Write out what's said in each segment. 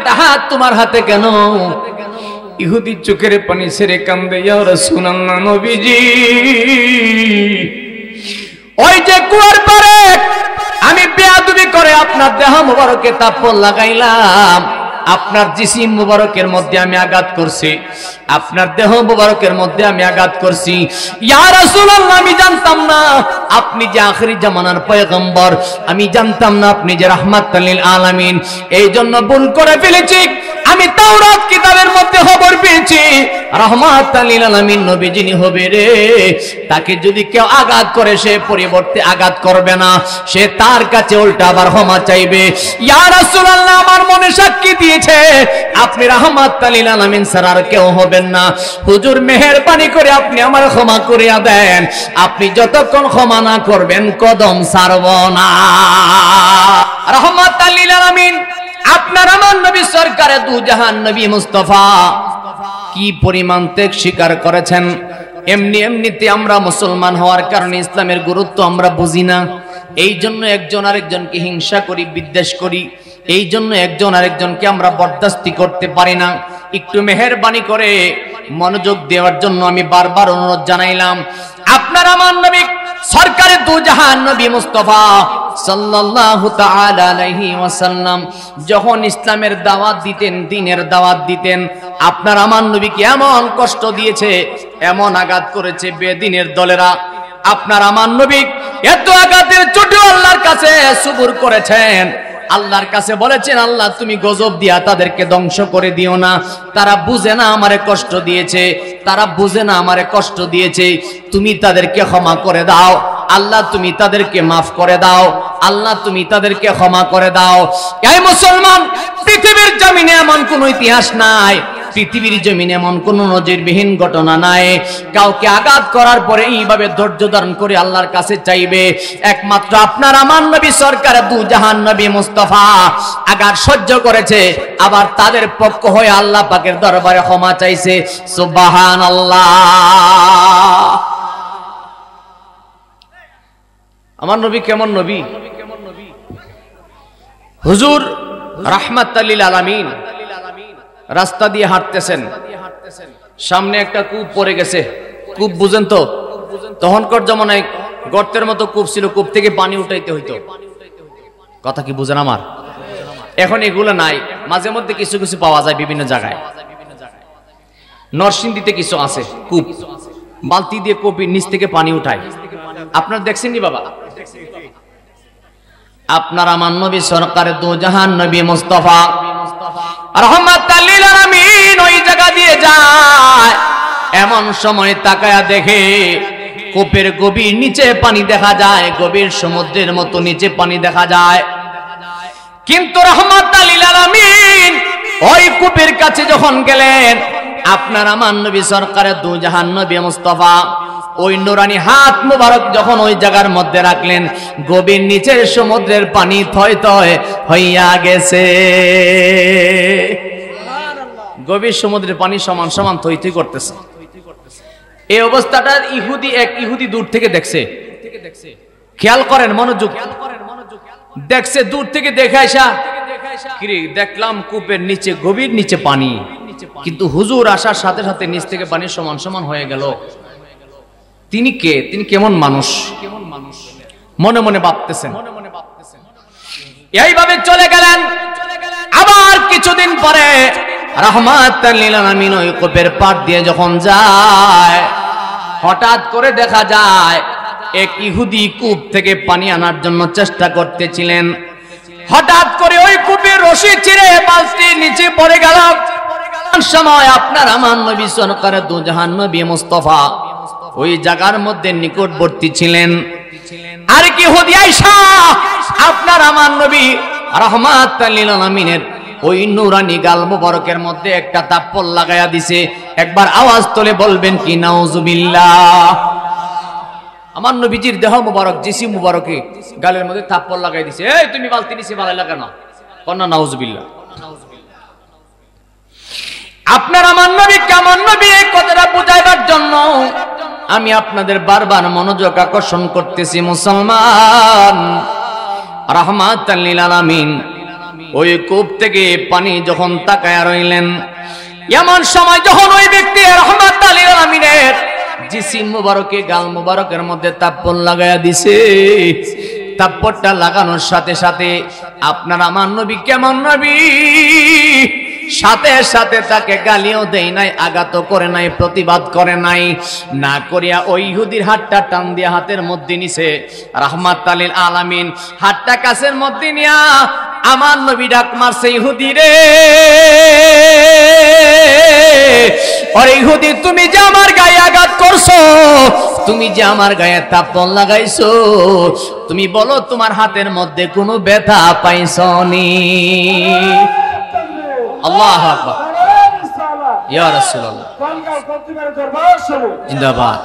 কাটা হাত তোমার হাতে কেন? ইহুদি চোখের পানি ছেড়ে কান্দে, ইয়া রাসূলুল্লাহ, নবীজি ওই যে কুয়ার পারে আমি বেয়াদবি করে আপনার দেহ মোবারকে তাপ্পল লাগাইলাম, আপনার জিসিম মুবারকের মধ্যে আমি আঘাত করছি, আপনার দেহ মুবারকের মধ্যে আমি আঘাত করছি। ইয়া রাসূলুল্লাহ, আমি জানতাম না আপনি যে আখিরি জামানার পয়গম্বর, আমি জানতাম না আপনি যে রাহমাতুল লিল আলামিন, এই জন্য ভুল করে ফেলেছি। আমি তাওরাত কিতাবের মধ্যে খবর পেয়েছি রাহমাতুল লিল আলামিন নবী যিনি হবে রে, তাকে যদি কেউ আঘাত করে সে পরিবর্তে আঘাত করবে না, সে তার কাছে উল্টা আবার ক্ষমা চাইবে। ইয়া রাসূলুল্লাহ, আমার মনে সাক্ষী দিয়েছে আপনি রাহমাতুল লিল আলামিন ছাড়া আর কেউ হবেন না। হুজুর মেহেরবানি করে আপনি আমার ক্ষমা করিয়া দেন, আপনি যতক্ষণ ক্ষমা না করবেন কদম ছাড়ব না। রাহমাতুল লিল আলামিন আপনার আমার নবী সরকারে দু জাহান নবী মুস্তাফা কি পরিমাণ ত্যাগ স্বীকার করেছেন। এমনিতে আমরা মুসলমান হওয়ার কারণে ইসলামের গুরুত্ব আমরা বুঝি না, এই জন্য একজন আরেকজনকে হিংসা করি, বিদ্বেষ করি, এই জন্য একজন আরেকজনকে আমরা বরদাস্তি করতে পারি না। একটু মেহেরবানি করে মনোযোগ দেওয়ার জন্য আমি বারবার অনুরোধ জানাইলাম। আপনার আমার নবী সরকারে দু জাহান নবী মুস্তাফা সাল্লাল্লাহু তাআলা আলাইহি ওয়াসাল্লাম যখন ইসলামের দাওয়াত দিতেন, দ্বীনের দাওয়াত দিতেন, আপনার আমার নবীকে এমন কষ্ট দিয়েছে, এমন আঘাত করেছে বেদিনের দলেরা। আপনার আমার নবী এত আঘাতের চোটে আল্লাহর কাছে সবুর করেছেন, আল্লাহর কাছে বলেছেন, আল্লাহ তুমি গজব দিয়া তাদেরকে ধ্বংস করে দিও না, তারা বুঝে না আমারে কষ্ট দিয়েছে, তারা বুঝে না আমারে কষ্ট দিয়েছে, তুমি তাদেরকে ক্ষমা করে দাও, আল্লাহ তুমি তাদেরকে মাফ করে দাও, আল্লাহ তুমি তাদেরকে ক্ষমা করে দাও। এই মুসলমান, পৃথিবীর জমিনে এমন কোন ইতিহাস নাই, পৃথিবীর জমিনে এমন কোন নজিরবিহীন ঘটনা নাই কাউকে আঘাত করার পরে এইভাবে ধৈর্য ধারণ করে আল্লাহর কাছে চাইবে। একমাত্র আপনার আমার নবী সরকার দু জাহান নবী মুস্তাফা আঘাত সহ্য করেছে, আবার তাদের পক্ষ হয়ে আল্লাহ পাকের দরবারে ক্ষমা চাইছে। সুবহানাল্লাহ। আমার নবী কেমন নবী? হুজুর রাহমাতুল লিল আলামিন রাস্তা দিয়ে হাঁটতেছেন, সামনে একটা কূপ পড়ে গেছে। কূপ বুঝেন তো? তখনকার জমানায় গর্তের মতো কূপ ছিল, কূপ থেকে পানি উঠাইতে হইতো। কথা কি বুঝেন আমার? এখন এগুলো নাই, মাঝে মধ্যে কিছু কিছু পাওয়া যায় বিভিন্ন জায়গায়। নরসিংদীতে কিছু আছে কূপ, বালতি দিয়ে কূপের নিচ থেকে পানি উঠায়। আপনার দেখছেন নি বাবা? আপনার আমার নবী সরকারে দু জাহান নবী মুস্তাফা রাহমাতুল লিল আলামিন ওই জায়গা দিয়ে যায়, এমন সময় তাকায়া দেখে কূপের গভীর নিচে পানি দেখা যায়, গভীর সমুদ্রের মতো নিচে পানি দেখা যায়। কিন্তু রাহমাতুল লিল আলামিন ওই কূপের কাছে যখন গেলেন, আপনার আমার নবী সরকারে দু জাহান নবী মুস্তাফা ওই নুরানি হাত মুবারক যখন ওই জায়গার মধ্যে রাখলেন, গভীর নিচের সমুদ্রের পানি থই থই হইয়া গেছে। গভীর সমুদ্রের পানি সমান সমান থই থই করতেছে। এই অবস্থাটা এক ইহুদি দূর থেকে দেখছে। খেয়াল করেন, মনোযোগ, দেখছে দূর থেকে দেখে আসা, কি দেখলাম কূপের নিচে গভীর নিচে পানি, কিন্তু হুজুর আসার সাথে সাথে নিচ থেকে পানি সমান সমান হয়ে গেল। তিনি কে? তিনি কেমন মানুষ? মনে মনে ভাবতেছেন। এইভাবে চলে গেলেন। আবার কিছুদিন পরে রাহমাতুল লিল আলামিন ওই কূপের পাড় দিয়ে যখন যায়, হঠাৎ করে দেখা যায় এক ইহুদি কূপ থেকে পানি আনার জন্য চেষ্টা করতেছিলেন। হঠাৎ করে ওই কূপের রশি ছিঁড়ে বালতির নিচে পড়ে গেল। সময় আপনার আমার নবী সরকারে দু জাহান নবী মুস্তাফা ওই জায়গার মধ্যে নিকটবর্তী ছিলেন। আর কি ইহুদি আয়েশা আপনার আমার নবী রাহমাতুল লিল আলামিনের ওই নুরানি গাল মুবারকের মধ্যে একটা তাপ্পল লাগায়া দিছে। একবার আওয়াজ তুলে বলবেন কি নাউজুবিল্লাহ। আমার নবীজির দেহ মুবারক, জিসিম মুবারকে গালের মধ্যে তাপ্পল লাগাই দিছে। এই তুমি বালতি নিচে বালাই লাগানো, কন্না নাউজুবিল্লাহ। আপনার আমার নবী কেমন নবী, এই কথাটা বুঝাইবার জন্য আমি আপনাদের বারবার মনোযোগ আকর্ষণ করতেছি। মুসলমান, রাহমাতুল লিল আলামিন ওই কূপ থেকে পানি যখন তাকায়া রইলেন, এমন সময় যখন ওই ব্যক্তি রাহমাতুল লিল আলামিনের জিসিম মুবারকে গাল মুবারকের মধ্যে তাপ্পর লাগায়া দিছে, তাপ্পরটা লাগানোর সাথে সাথে আপনার আমার নবী কেমন নবী, সাথে সাথে তাকে গালিও দেয় নাই, আঘাতও করে নাই, প্রতিবাদ করে নাই, না করিয়া ওই ইহুদির হাতটা টান দিয়া হাতের মধ্যে নিছে। রাহমাতুল লিল আলামিন হাতটা কাছের মধ্যে নিয়া আমার নবী ডাক মারছে, ইহুদি রে, ওরে ইহুদি, তুমি যে আমার গায়ে আঘাত করছো, তুমি যে আমার গায়ে তাপ্পর লাগাইছো, তুমি বলো তোমার হাতের মধ্যে কোনো ব্যথা পাইছনি? আল্লাহু আকবার, ইয়া রাসূলুল্লাহ, জিন্দাবাদ।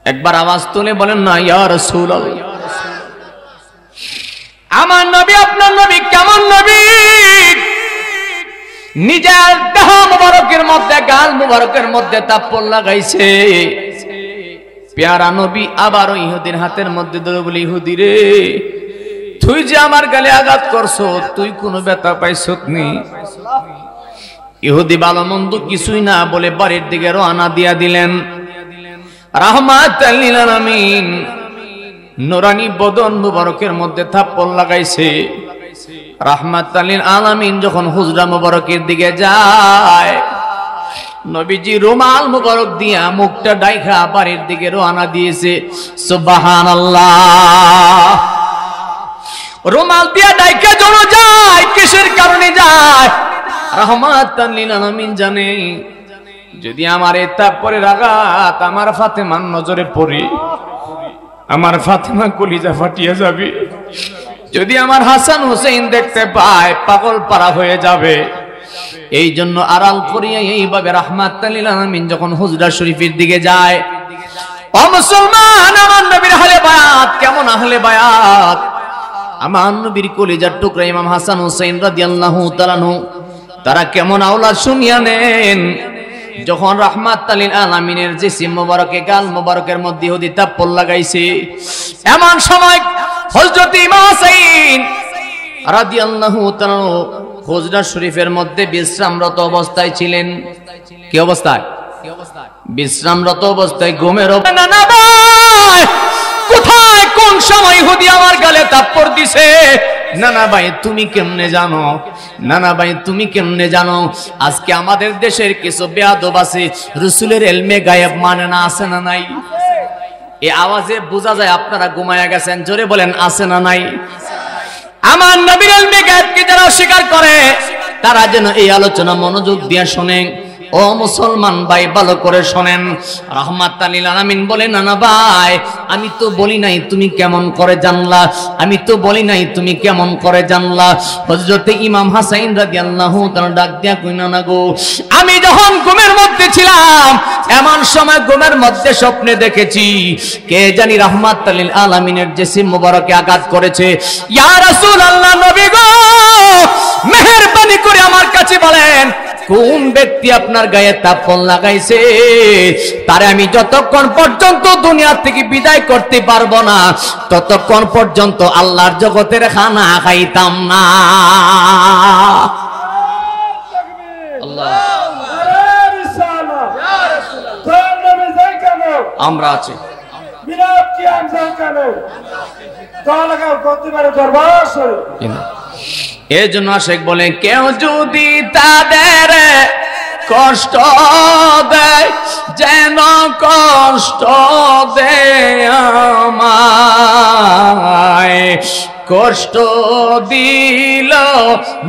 একবার আওয়াজ তুলে বলেন না ইয়া রাসূলুল্লাহ। আমার নবী আপনার নবী কেমন নবী, নিজের দেহ মুবারকের মধ্যে গাল মুবারকের মধ্যে তাপ্পর লাগাইছে। পেয়ারা নবী আবারও ইহুদির হাতের মধ্যে ধরে বলে, ইহুদি রে, তুই যে আমার গালে আঘাত করছো, তুই কোনো ব্যথা পাইছত নি? ইহুদি ভালো মন্দ কিছুই না বলে বাড়ির দিকে রওনা দিয়া দিলেন। রাহমাতুল লিল আলামিন নুরানি বদন মুবারকের মধ্যে থাপ্পড় লাগাইছে। রাহমাতুল লিল আলামিন যখন হুজরা মুবারকের দিকে যায়, নবীজি রুমাল মুবারক দিয়া মুখটা ডাইখা বাড়ির দিকে রওনা দিয়েছে। সুবহানাল্লাহ। রুমাল দিয়া ডাইকা জড়ো যায়, কিসের কারণে যায়? রাহমাতুল লিল আলামিন জানে, যদি আমার এই তারপরে আঘাত আমার ফাতেমার নজরে পড়ে, আমার ফাতেমা কলিজা ফাটিয়া যাবে। যদি আমার হাসান হোসেন দেখতে পায়, পাগল পারা হয়ে যাবে। এই জন্য আড়াল করিয়া এইভাবে রাহমাতুল লিল আলামিন যখন হুজরা শরীফের দিকে যায়, ও মুসলমান, আমার নবীর আহলে বায়াত কেমন আহলে বায়াত, আমার নবীর কলিজার টুকরা ইমাম হাসান হোসেন রাদিয়াল্লাহু তাআলা আনহু, তারা কেমন আওলাদ শুনিয়া নেন। যখন রাহমাতুল লিল আলামিনের জিসিম মুবারকে গাল মুবারকের মধ্যে ইহুদি তাপ্পর লাগাইছে, এমন সময় হযরত ইমাম হুসাইন রাদিয়াল্লাহু তাআলা হুজরা শরীফের মধ্যে বিশ্রামরত অবস্থায় ছিলেন। কি অবস্থায়? বিশ্রামরত অবস্থায় ঘুমের না ভাই, কোথায় কোন সময় ইহুদি আমার গালে তাপ্পর দিছে? না না ভাই, তুমি কেমনে জানো? না না ভাই, তুমি কেমনে জানো? আজকে আমাদের দেশের কিছু বেয়াদব আছে, রাসূলের ইলমে গায়েব মানে না, আছে না নাই? এই আওয়াজে বোঝা যায় আপনারা ঘুমায়া গেছেন। জোরে বলেন, আছে না নাই? আমার নবীর ইলমে গায়েবকে যারা অস্বীকার করে, তারা যেন এই আলোচনা মনোযোগ দিয়ে শোনেন। ও মুসলমান ভাই, ভালো করে শোনেন। রাহমাতুল লিল আলামিন বলেন, না না ভাই, আমি তো বলি নাই, তুমি কেমন করে জানলা? আমি তো বলি নাই, তুমি কেমন করে জানলা? হযরত ইমাম হাসান রাদিয়াল্লাহু তাআলা ডাক দিয়া কইনা, না গো, আমি যখন ঘুমের মধ্যে ছিলাম, এমন সময় ঘুমের মধ্যে স্বপ্নে দেখেছি কে জানি রাহমাতুল লিল আলামিনের জিসিম মুবারকে আঘাত করেছে। ইয়া রাসূলুল্লাহ, নবী গো, মেহেরবানি করে আমার কাছে বলেন, কোন ব্যক্তি আপনার গায়ে তাপ্পর লাগাইছে? তারে আমি যতক্ষণ পর্যন্ত দুনিয়া থেকে বিদায় করতে পারবো না, ততক্ষণ পর্যন্ত আল্লাহর জগতের খানা খাইতাম না। আমরা আছি এই জন্য শেখ বলে, কেউ যদি তাদের কষ্ট দেয়, যেন কষ্ট দেয় আমায়। কষ্ট দিল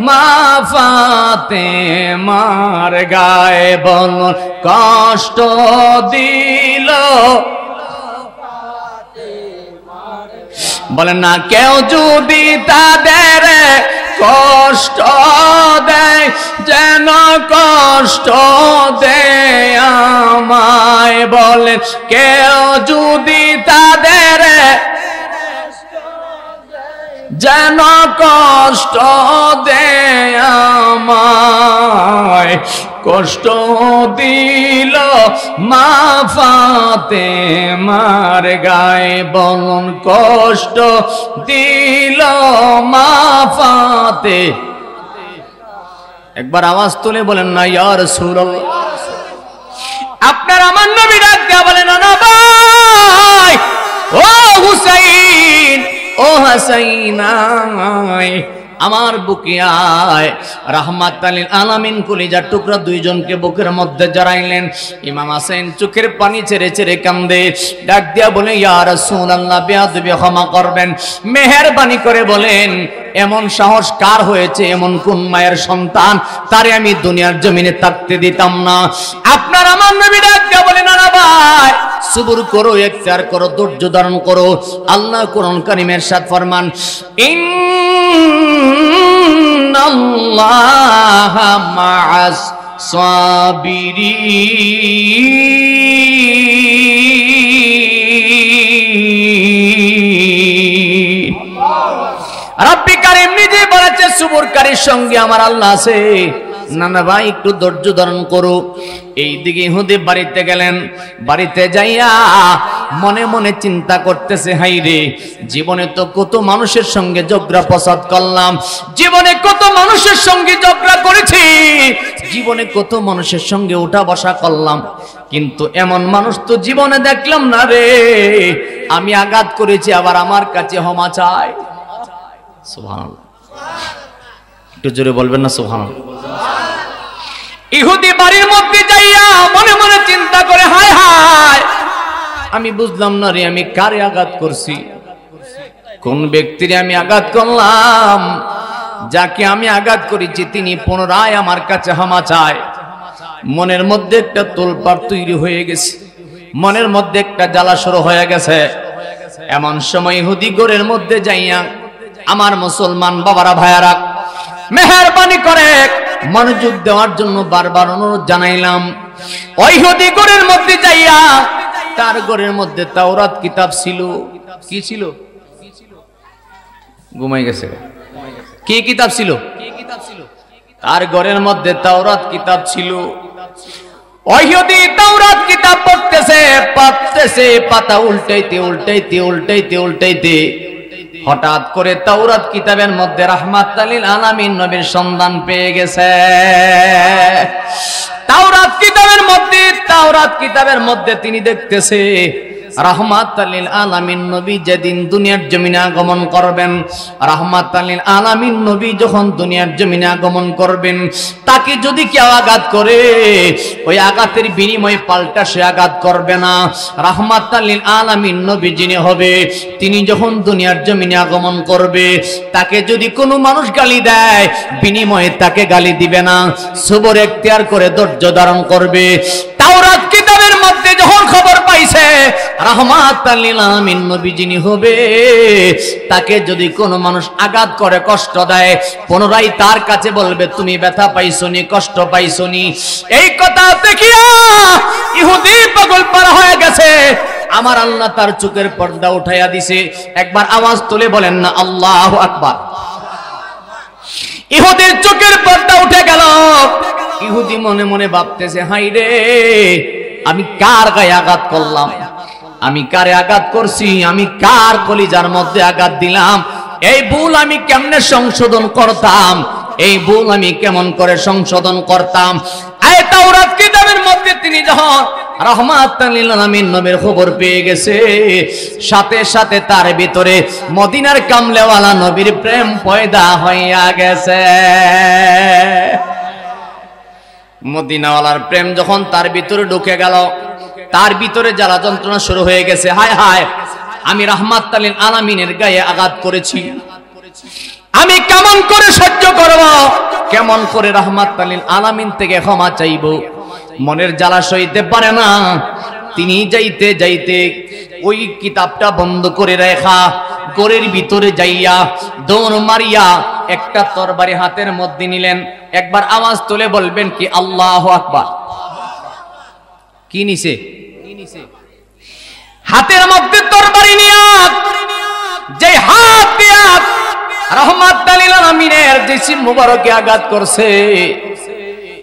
মা ফাতেমার গায়ে, বল কষ্ট দিল, বলেন না, কেউ যদি তাদের কষ্ট দেয়, যেন কষ্ট দেয় আমায়। বলেন, কেউ যদি তাদের যেন কষ্ট দেয় আমায়। কষ্ট দিল মা ফাতেমার গায়ে, বলুন কষ্ট দিল মা ফাতে। একবার আওয়াজ তুলে বলেন না ইয়া রাসূলুল্লাহ। আপনার আমার নবী ডাক দিয়া বলেন না ভাই, ও হুসাইন, ও হাসাইন, আমার বুকে আয়। রাহমাতাল লিল আলামিন কলিজার টুকরা দুইজনকে বুকের মধ্যে জড়াইলেন। ইমাম হাসান চোখের পানি ছেড়ে ছেড়ে কান্দে, ডাক দিয়া বলে ইয়া রাসূলুল্লাহ, বেয়াদবি ক্ষমা করবেন, মেহেরবানি করে বলেন এমন সাহস কার হয়েছে, এমন কোন মায়ের সন্তান, তারে আমি দুনিয়ার জমিনে থাকতে দিতাম না। আপনার আমার নবী ডাক দিয়া বলে না ভাই, সবুর করো, ইখতিয়ার করো, ধৈর্য ধারণ করো। আল্লাহ কোরআন কারীমের ইরশাদ ফরমান, ইন্নাল্লাহা মা'আস সাবিরিন। রব্বি কারীম নিজে বলেছে সবুরকারীর সঙ্গে আমার আল্লাহ আছে। না না ভাই, একটু ধৈর্য ধারণ করো। এইদিকে ইহুদি বাড়িতে গেলেন, বাড়িতে যাইয়া মনে মনে চিন্তা করতেছে, হাই রে, জীবনে তো কত মানুষের সঙ্গে ঝগড়া ফসাদ করলাম, জীবনে কত মানুষের সঙ্গে ঝগড়া করেছি, জীবনে কত মানুষের সঙ্গে উঠা বসা করলাম, কিন্তু এমন মানুষ তো জীবনে দেখলাম না রে। আমি আঘাত করেছি, আবার আমার কাছে ক্ষমা চায়। সুবহানাল্লাহ, একটু জোরে বলবেন না সুবহানাল্লাহ। ইহুদি বাড়ির মধ্যে যাইয়া মনে মনে চিন্তা করে, হায় হায়, আমি বুঝলাম না রে, আমি কারে আঘাত করছি, কোন ব্যক্তিরে আমি আঘাত করলাম। যাকে আমি আঘাত করেছি তিনি পুনরায় আমার কাছে ক্ষমা চায়। মনের মধ্যে একটা তোলপাড় তৈরি হয়ে গেছে, মনের মধ্যে একটা জ্বালা শুরু হয়ে গেছে। এমন সময় ইহুদি ঘরের মধ্যে যাইয়া, আমার মুসলমান বাবারা ভাইয়ারা, মেহেরবানি করে মনোযোগ দেওয়ার জন্য বারবার অনুরোধ জানাইলাম। ওই ইহুদি ঘরের মধ্যে যাইয়া, তার ঘরের মধ্যে তাওরাত কিতাব ছিল। কি ছিল? ঘুমাই গেছে। কি কিতাব ছিল? তার ঘরের মধ্যে তাওরাত কিতাব ছিল। ওই ইহুদি তাওরাত কিতাব পড়তেছে, পাতা উল্টাইতে উল্টাইতে উল্টাইতে উল্টাইতে হঠাৎ করে তাওরাত কিতাবের মধ্যে রাহমাতাল লিল আলামিন নবীর সন্ধান পেয়ে গেছে। তাওরাত কিতাবের মধ্যে তিনি দেখতেছে রাহমাতাল লিল আলামিন নবী যেদিন দুনিয়ার জমিনে আগমন করবেন, রাহমাতাল লিল আলামিন নবী যখন দুনিয়ার জমিনে আগমন করবেন, তাকে যদি কেউ আঘাত করে, ওই আঘাতের বিনিময়ে পাল্টা সে আঘাত করবে না। রাহমাতাল লিল আলামিন নবী যিনি হবে, তিনি যখন দুনিয়ার জমিনে আগমন করবে, তাকে যদি কোনো মানুষ গালি দেয়, বিনিময়ে তাকে গালি দিবে না, সবর ইখতিয়ার করে ধৈর্য ধারণ করবে। তাওরাত কিতাবের মধ্যে যখন খবর পাইছে রাহমাতাল লিল আলামিন নবী যিনি হবে, তাকে যদি কোনো মানুষ আঘাত করে, কষ্ট দেয়, পুনরায় তার কাছে বলবে তুমি ব্যথা পাইছনি, কষ্ট পাইছনি। এই কথা দেখিয়া ইহুদি পাগল পারা হয়ে গেছে। আমার আল্লাহ তার চোখের পর্দা উঠাইয়া দিছে। একবার আওয়াজ তুলে বলেন না আল্লাহু আকবার। ইহুদির চোখের পর্দা উঠে গেল। ইহুদি মনে মনে ভাবতেছে, হাই রে, আমি কার গায়ে আঘাত করলাম, আমি কারে আঘাত করছি, আমি কার কলিজার মধ্যে আঘাত দিলাম, এই ভুল আমি কেমনে সংশোধন করতাম, এই ভুল আমি কেমন করে সংশোধন করতাম। এই তাওরাত কিতাবের মধ্যে তিনি যখন রাহমাতাল লিল আলামিন নবীর খবর পেয়ে গেছে, সাথে সাথে তার ভিতরে মদিনার কামলেওয়ালা নবীর প্রেম পয়দা হইয়া গেছে। মদিনাওয়ালার প্রেম যখন তার ভিতরে ঢুকে গেল, তার ভিতরে জ্বালা যন্ত্রণা শুরু হয়ে গেছে। হায় হায়, আমি রাহমাতাল লিল আলামিনের গায়ে আঘাত করেছি, আমি কেমন করে সহ্য করব, কেমন করে রাহমাতাল লিল আলামিন থেকে ক্ষমা চাইব। মনের জ্বালা সইতে পারে না। তিনি যাইতে যাইতে ওই কিতাবটা বন্ধ করে রেখা ঘরের ভিতরে যাইয়া দৌড় মারিয়া একটা তরবারি হাতের মধ্যে নিলেন। একবার আওয়াজ তুলে বলবেন কি আল্লাহু আকবার। কি নিছে? হাতের মধ্যে তরবারি নিয়া, যে হাত দিয়া রাহমাতাল লিল আলামিনের জিসিম মুবারকে আঘাত করছে,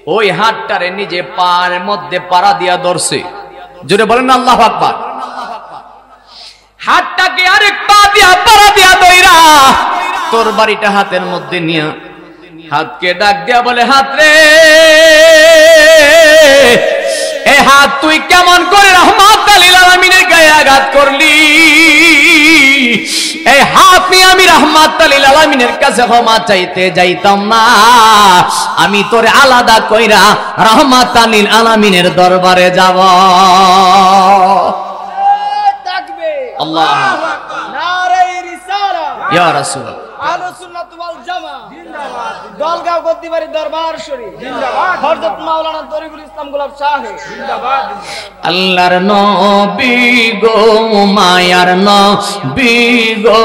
ওই হাতটারে নিজে পায়ের মধ্যে পাড়া দিয়া ধরছে। জোরে বলেন আল্লাহু আকবার। হাতটাকে আরেক পা দিয়া পাড়া দিয়া দইরা তোর বাড়িটা হাতের মধ্যে নিয়া হাতকে ডাক দিয়া বলে, হাত রে, এ হাত তুই কেমন করে রাহমাতুল লিল আলামিনের গায়ে আঘাত করলি? এই হাত নিয়ে আমি রাহমাতুল লিল আলামিনের কাছে ক্ষমা চাইতে যাইতাম না, আমি তোরে আলাদা কইরা রাহমাতুল লিল আলামিনের দরবারে যাব। তাকবীর, আল্লাহু আকবার, নারে রিসালা, ইয়া রাসূল, আহলুস সুন্নাত ওয়াল জামা জিন্দাবাদ, দলগাঁও গদ্দিবাড়ি দরবার শরীফ জিন্দাবাদ, হযরত মাওলানা তরিকুল ইসলাম গোলাপ সাহেব জিন্দাবাদ। আল্লাহর নবী গো, মায়ার নবী গো,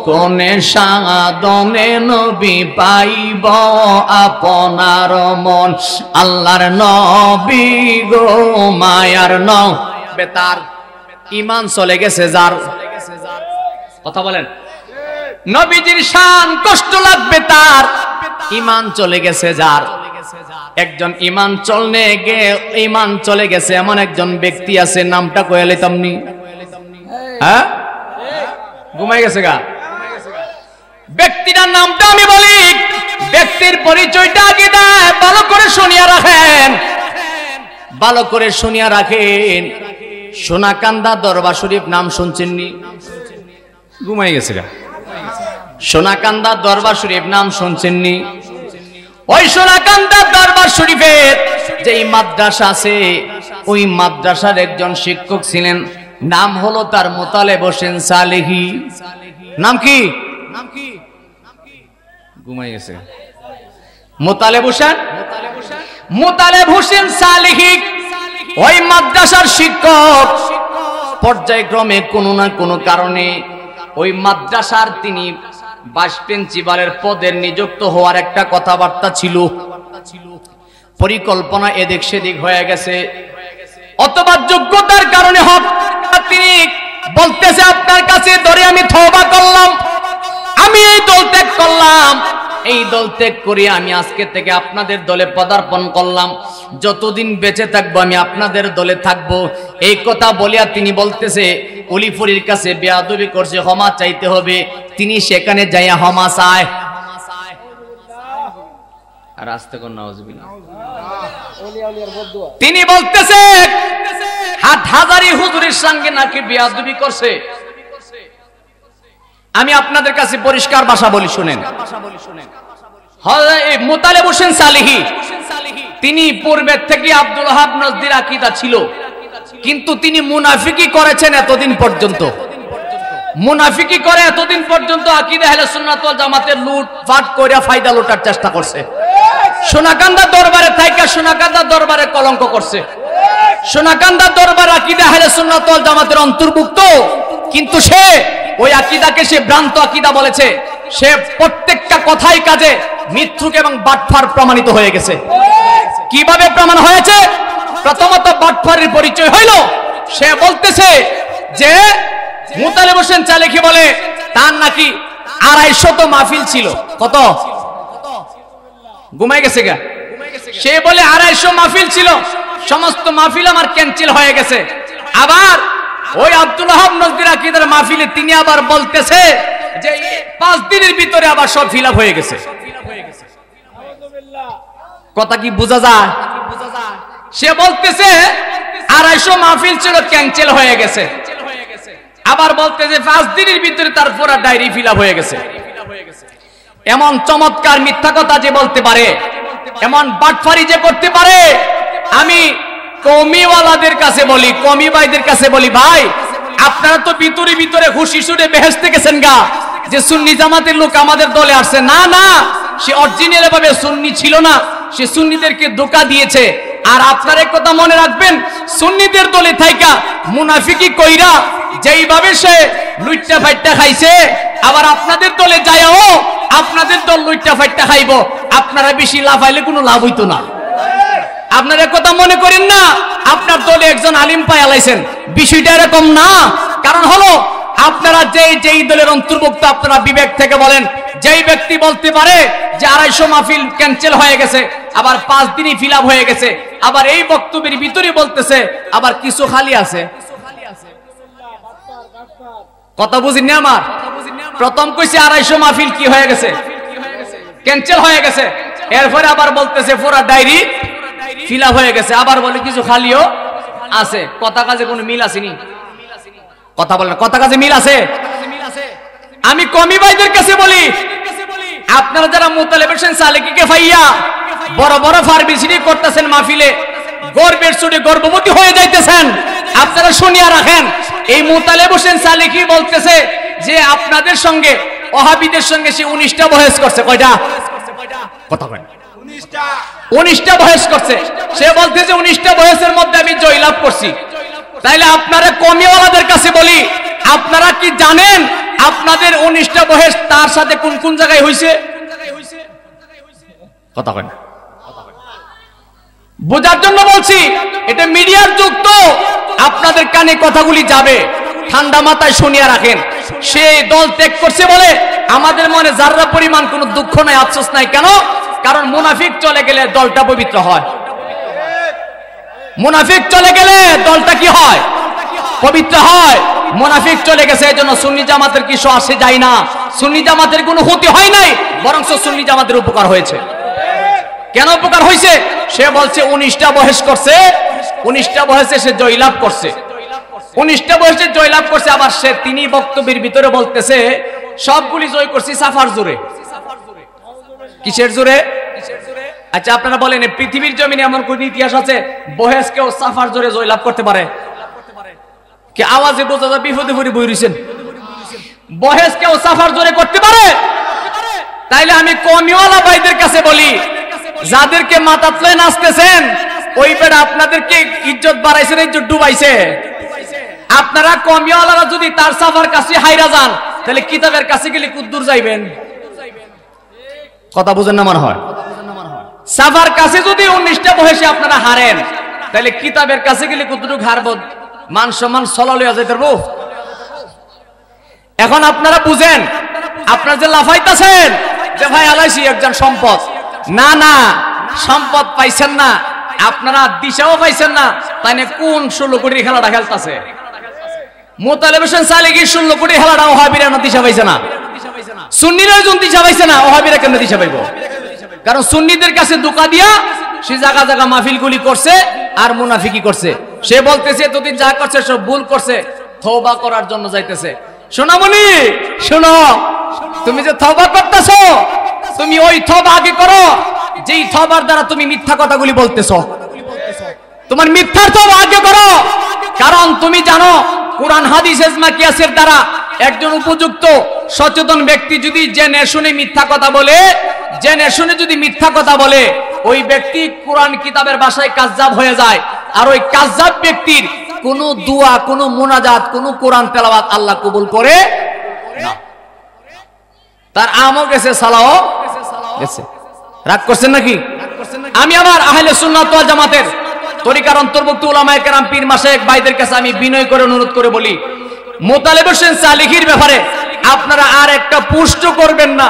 কোনে সাদনে নবী পাইব আপনার মন। আল্লাহর নবী গো, মায়ার নবী, তার ঈমান চলে গেছে যার, কথা বলেন, নবীজির শান কষ্ট লাগবে তার, ঈমান চলে গেছে যার। একজন ঈমান চলে গেছে এমন একজন ব্যক্তি আছে, নামটা কয়ে লইতামনি, হ্যাঁ ঘুমাই গেছে গা। ব্যক্তিটার নামটা আমি বলি, ব্যক্তির পরিচয়টা আগে দেয়, ভালো করে শুনিয়া রাখেন, ভালো করে শুনিয়া রাখেন। সোনাকান্দা দরবার শরীফ নাম শুনছেননি? ঘুমাই গেছে গা। সোনাকান্দা দরবার শরীফ নাম শুনছেননি? ওই সোনাকান্দা দরবার শরীফের যেই মাদ্রাসা আছে, ওই মাদ্রাসার একজন শিক্ষক ছিলেন, নাম হলো তার মোতালেব হোসেন সালেহী। নাম কি? ঘুমাই গেছে। মোতালেব হোসেন সালেহী ওই মাদ্রাসার শিক্ষক। পর্যায়ক্রমে কোনো না কোনো কারণে ওই মাদ্রাসার তিনি ভাইস প্রিন্সিপালের পদের নিযুক্ত হওয়ার একটা কথাবার্তা ছিল, পরিকল্পনা এদিক সেদিক হয়ে গেছে, অথবা যোগ্যতার কারণে হোক, তিনি বলতেছে আপনার কাছে ধরে আমি তওবা করলাম, আমি এই দল ত্যাগ করলাম, এই দল ত্যাগ করে আমি আজকে থেকে আপনাদের দলে পদার্পণ করলাম, যতদিন বেঁচে থাকবো আমি আপনাদের দলে থাকবো। এই কথা বলিয়া তিনি বলতেছে উলিপুরির কাছে বেয়াদবি করছে, ক্ষমা চাইতে হবে। তিনি সেখানে যাইয়া ক্ষমা চায়। আর আস্তে কোন নাউজুবিল্লাহ, তিনি বলতেছে হাটহাজারী হুজুরের সঙ্গে নাকি বেয়াদবি করছে। আমি আপনাদের কাছে পরিষ্কার ভাষা বলি, শুনেন। মোতালেব হোসেন সালেহী তিনি পূর্বের থেকে আব্দুল ওয়াহাব নজদির আকীদা ছিল, কিন্তু তিনি মুনাফিকি করেছেন এতদিন পর্যন্ত, মুনাফিকি করে এতদিন পর্যন্ত আকীদা আহলে সুন্নাত ওয়াল জামাতের লুটপাট করে ফায়দা লুটার চেষ্টা করছে। সোনাকান্দা দরবারে থাইকা সোনাকান্দা দরবারে কলঙ্ক করছে। সোনাকান্দা দরবার আকীদা আহলে সুন্নাত ওয়াল জামাতের অন্তর্ভুক্ত, কিন্তু সে ওই আকীদাকে সে ভ্রান্ত আকীদা বলেছে। সে প্রত্যেকটা কথাই কাজে মিথ্যুক এবং বাটফার প্রমাণিত হয়ে গেছে। কিভাবে প্রমাণ হয়েছে? প্রথমত বাটফারের পরিচয় হইল, সে বলতেছে যে মোতালেব হোসেন সালেহী বলে তার নাকি 250 মাহফিল ছিল। কত? ঘুমাই গেছে গা। সে বলে 250 মাহফিল ছিল, সমস্ত মাহফিল আমার ক্যান্সেল হয়ে গেছে। আবার ওই আব্দুল ওয়াহাব নজদির আকীদার মাহফিলে তিনি আবার বলতেছে যে 5 দিনের ভিতরে আবার সব ফিল আপ হয়ে গেছে। কথা কি বোঝা যায়? সে বলতেছে 250 মাহফিল ছিল, ক্যান্সেল হয়ে গেছে। আবার বলতেছে 5 দিনের ভিতরে তার পুরো ডায়েরি ফিল আপ হয়ে গেছে। এমন চমৎকার মিথ্যা কথা যে বলতে পারে, এমন বাটফারি যে করতে পারে, আমি কওমিওয়ালাদের কাছে বলি, কওমি ভাইদের কাছে বলি, ভাই আপনারা তো ভিতরে ভিতরে খুশি সুরে বেহেশতে গেছেন গা যে সুন্নি জামাতের লোক আমাদের দলে আসছে। না না, সে অরিজিনাল ভাবে সুন্নি ছিল না, সে সুন্নিদেরকে ধোঁকা দিয়েছে। আর আপনারা এক কথা মনে রাখবেন, সুন্নিদের দলে থাইকা মুনাফিকি কইরা যেইভাবে সে লুইট্টা ফাইট্টা খাইছে, আবার আপনাদের দলে যায়ও আপনাদের দল লুইট্টা ফাইট্টা খাইব, আপনারা বেশি লাভ আইলে কোনো লাভ হইতো না। আপনারা কথা মনে করেন না আপনার দলে একজন আলিম পায় আলাইছেন, বিষয়টা এরকম না। কারণ হলো আপনারা যেই দলের অন্তর্ভুক্ত, আপনারা বিবেক থেকে বলেন, যেই ব্যক্তি বলতে পারে যে 250 মাহফিল ক্যান্সেল হয়ে গেছে, আবার 5 দিনই ফিল আপ হয়ে গেছে, আবার এই বক্তব্যের ভিতরে বলতেছে আবার কিছু খালি আছে। কথা বুঝিনি না আমার? প্রথম কইছে 250 মাহফিল কি হয়ে গেছে, ক্যান্সেল হয়ে গেছে, এরপরে আবার বলতেছে পুরা ডায়েরি ফিল আপ হয়ে গেছে, আবার বলে কিছু খালিও আছে। কথা কাজে কোনো মিল আসেনি? কথা বলেন, কথা কাজে মিল আছে? আমি কমি ভাইদের কাছে বলি, আপনারা যারা মুতালিব হোসেন সালেকিকে ফাইয়া বড় বড় ফার্মেসি করতেছেন মাহফিলে, গর্বের চোটে গর্ভবতী হয়ে যাইতেছেন, আপনারা শুনিয়া রাখেন, এই মুতালিব হোসেন সালেকি বলতেছে যে আপনাদের সঙ্গে ওহাবিদের সঙ্গে সে 19টা বহেস করছে। কয়টা? কথা কয় 19টা বহেস করছে। সে বলতেছে 19টা বহেসের মধ্যে আমি জয়লাভ করছি। তাইলে আপনারা কমিওয়ালাদের কাছে বলি, আপনারা কি জানেন আপনাদের 19টা বহেস তার সাথে কোন কোন জায়গায় হইছে? কথা কয় না, বোঝার জন্য বলছি, এটা মিডিয়ার যুগ তো আপনাদের কানে কথাগুলি যাবে, ঠান্ডা মাথায় শুনিয়া রাখেন। সে দল ত্যাগ করছে বলে আমাদের মনে যাররা পরিমাণ কোনো দুঃখ নাই, আফসোস নাই। কেন? কারণ মুনাফিক চলে গেলে দলটা পবিত্র হয়। মুনাফিক চলে গেলে দলটা কি হয়? পবিত্র হয়। মুনাফিক চলে গেছে, এজন্য সুন্নি জামাতের কিছু আসে যায় না, সুন্নি জামাতের কোনো ক্ষতি হয় নাই, বরং সুন্নি জামাতের উপকার হয়েছে। কেন উপকার হয়েছে? সে বলছে 19টা বহেস করছে, 19টা বহেসে সে জয়লাভ করছে, 19টা বহেসে জয়লাভ করছে। আবার সে তিনি বক্তব্যের ভিতরে বলতেছে সবগুলি জয় করছি সাফার জোরে। কিসের জোরে? আচ্ছা আপনারা বলেন, পৃথিবীর জমিনে এমন কোন ইতিহাস আছে বহেস কেউ সাফার জোরে জয়লাভ করতে পারে? কি আওয়াজে বোঝা যায় বিপদে পড়ে বই রইছেন? বহেস কেউ সাফার জোরে করতে পারে? তাইলে আমি কমিওয়ালা ভাইদের কাছে বলি, যাদেরকে মাথা তুলে নাচতেছেন ওই বেড়া আপনাদেরকে ইজ্জত বাড়াইছে না ইজ্জত ডুবাইছে? আপনারা কমিওয়ালারা যদি তার সাফার কাছে হাইরা যান, তাহলে কিতাবের কাছে গেলে কুদ্দুর যাইবেন। কথা বুঝেন না মনে হয়? সাফার কাছে যদি 19টা বহেসে আপনারা হারেন, তাহলে কিতাবের কাছে গেলে কুদ্দুর হারব, মান সম্মান সলালিয়া যাইতে পারবো। এখন আপনারা বুঝেন, আপনারা যে লাফাইতেছেন যে ভাই আলাইছি একজন সম্পদ, না না, সম্পদ পাইছেন না, আপনারা দিশাও পাইছেন না, তাই না কোন 16 কোটির খেলাটা খেলতেছে? মুতালিব হোসেন সালেকি 16 কোটির খেলাটা ওহাবিরা দিশা পাইছে না, সুন্নিরা যখন দিশা পাইছে না, ওহাবিরা কেন দিশা পাইব? কারণ সুন্নিদের কাছে ধোঁকা দিয়া সে জায়গা জায়গা মাহফিলগুলি করছে আর মুনাফিকি করছে। সে বলতেছে এতদিন যা করছে সব ভুল করছে, তওবা করার জন্য যাইতেছে। সোনামণি শোনো, তুমি যে তওবা করতেছো, তুমি ওই তওবা আগে করো যেই তওবার দ্বারা তুমি মিথ্যা কথাগুলি বলতেছো। তোমার মিথ্যার তওবা আগে করো, কারণ তুমি জানো কুরআন হাদিস ইজমা কিয়াসের দ্বারা একজন উপযুক্ত সচেতন ব্যক্তি যদি জেনে শুনে মিথ্যা কথা বলে, জেনে শুনে যদি মিথ্যা কথা বলে, ওই ব্যক্তি কোরআন কিতাবের ভাষায় কাযযাব হয়ে যায়। আর ওই কাযযাব ব্যক্তির কোনো দোয়া, কোনো মুনাজাত, কোনো কোরআন তেলাওয়াত আল্লাহ কবুল করে না। তার আমও গেছে, সালাও গেছে। রাগ করছেন নাকি? আমি আমার আহলে সুন্নাত ওয়াল জামাতের তরিকার অন্তর্ভুক্ত উলামায়ে কেরাম পীর মাশায়েখ ভাইদের কাছে আমি বিনয় করে অনুরোধ করে বলি, মুতালিব হোসেন সালেকির ব্যাপারে আপনারা আর একটা পুষ্ট করবেন না,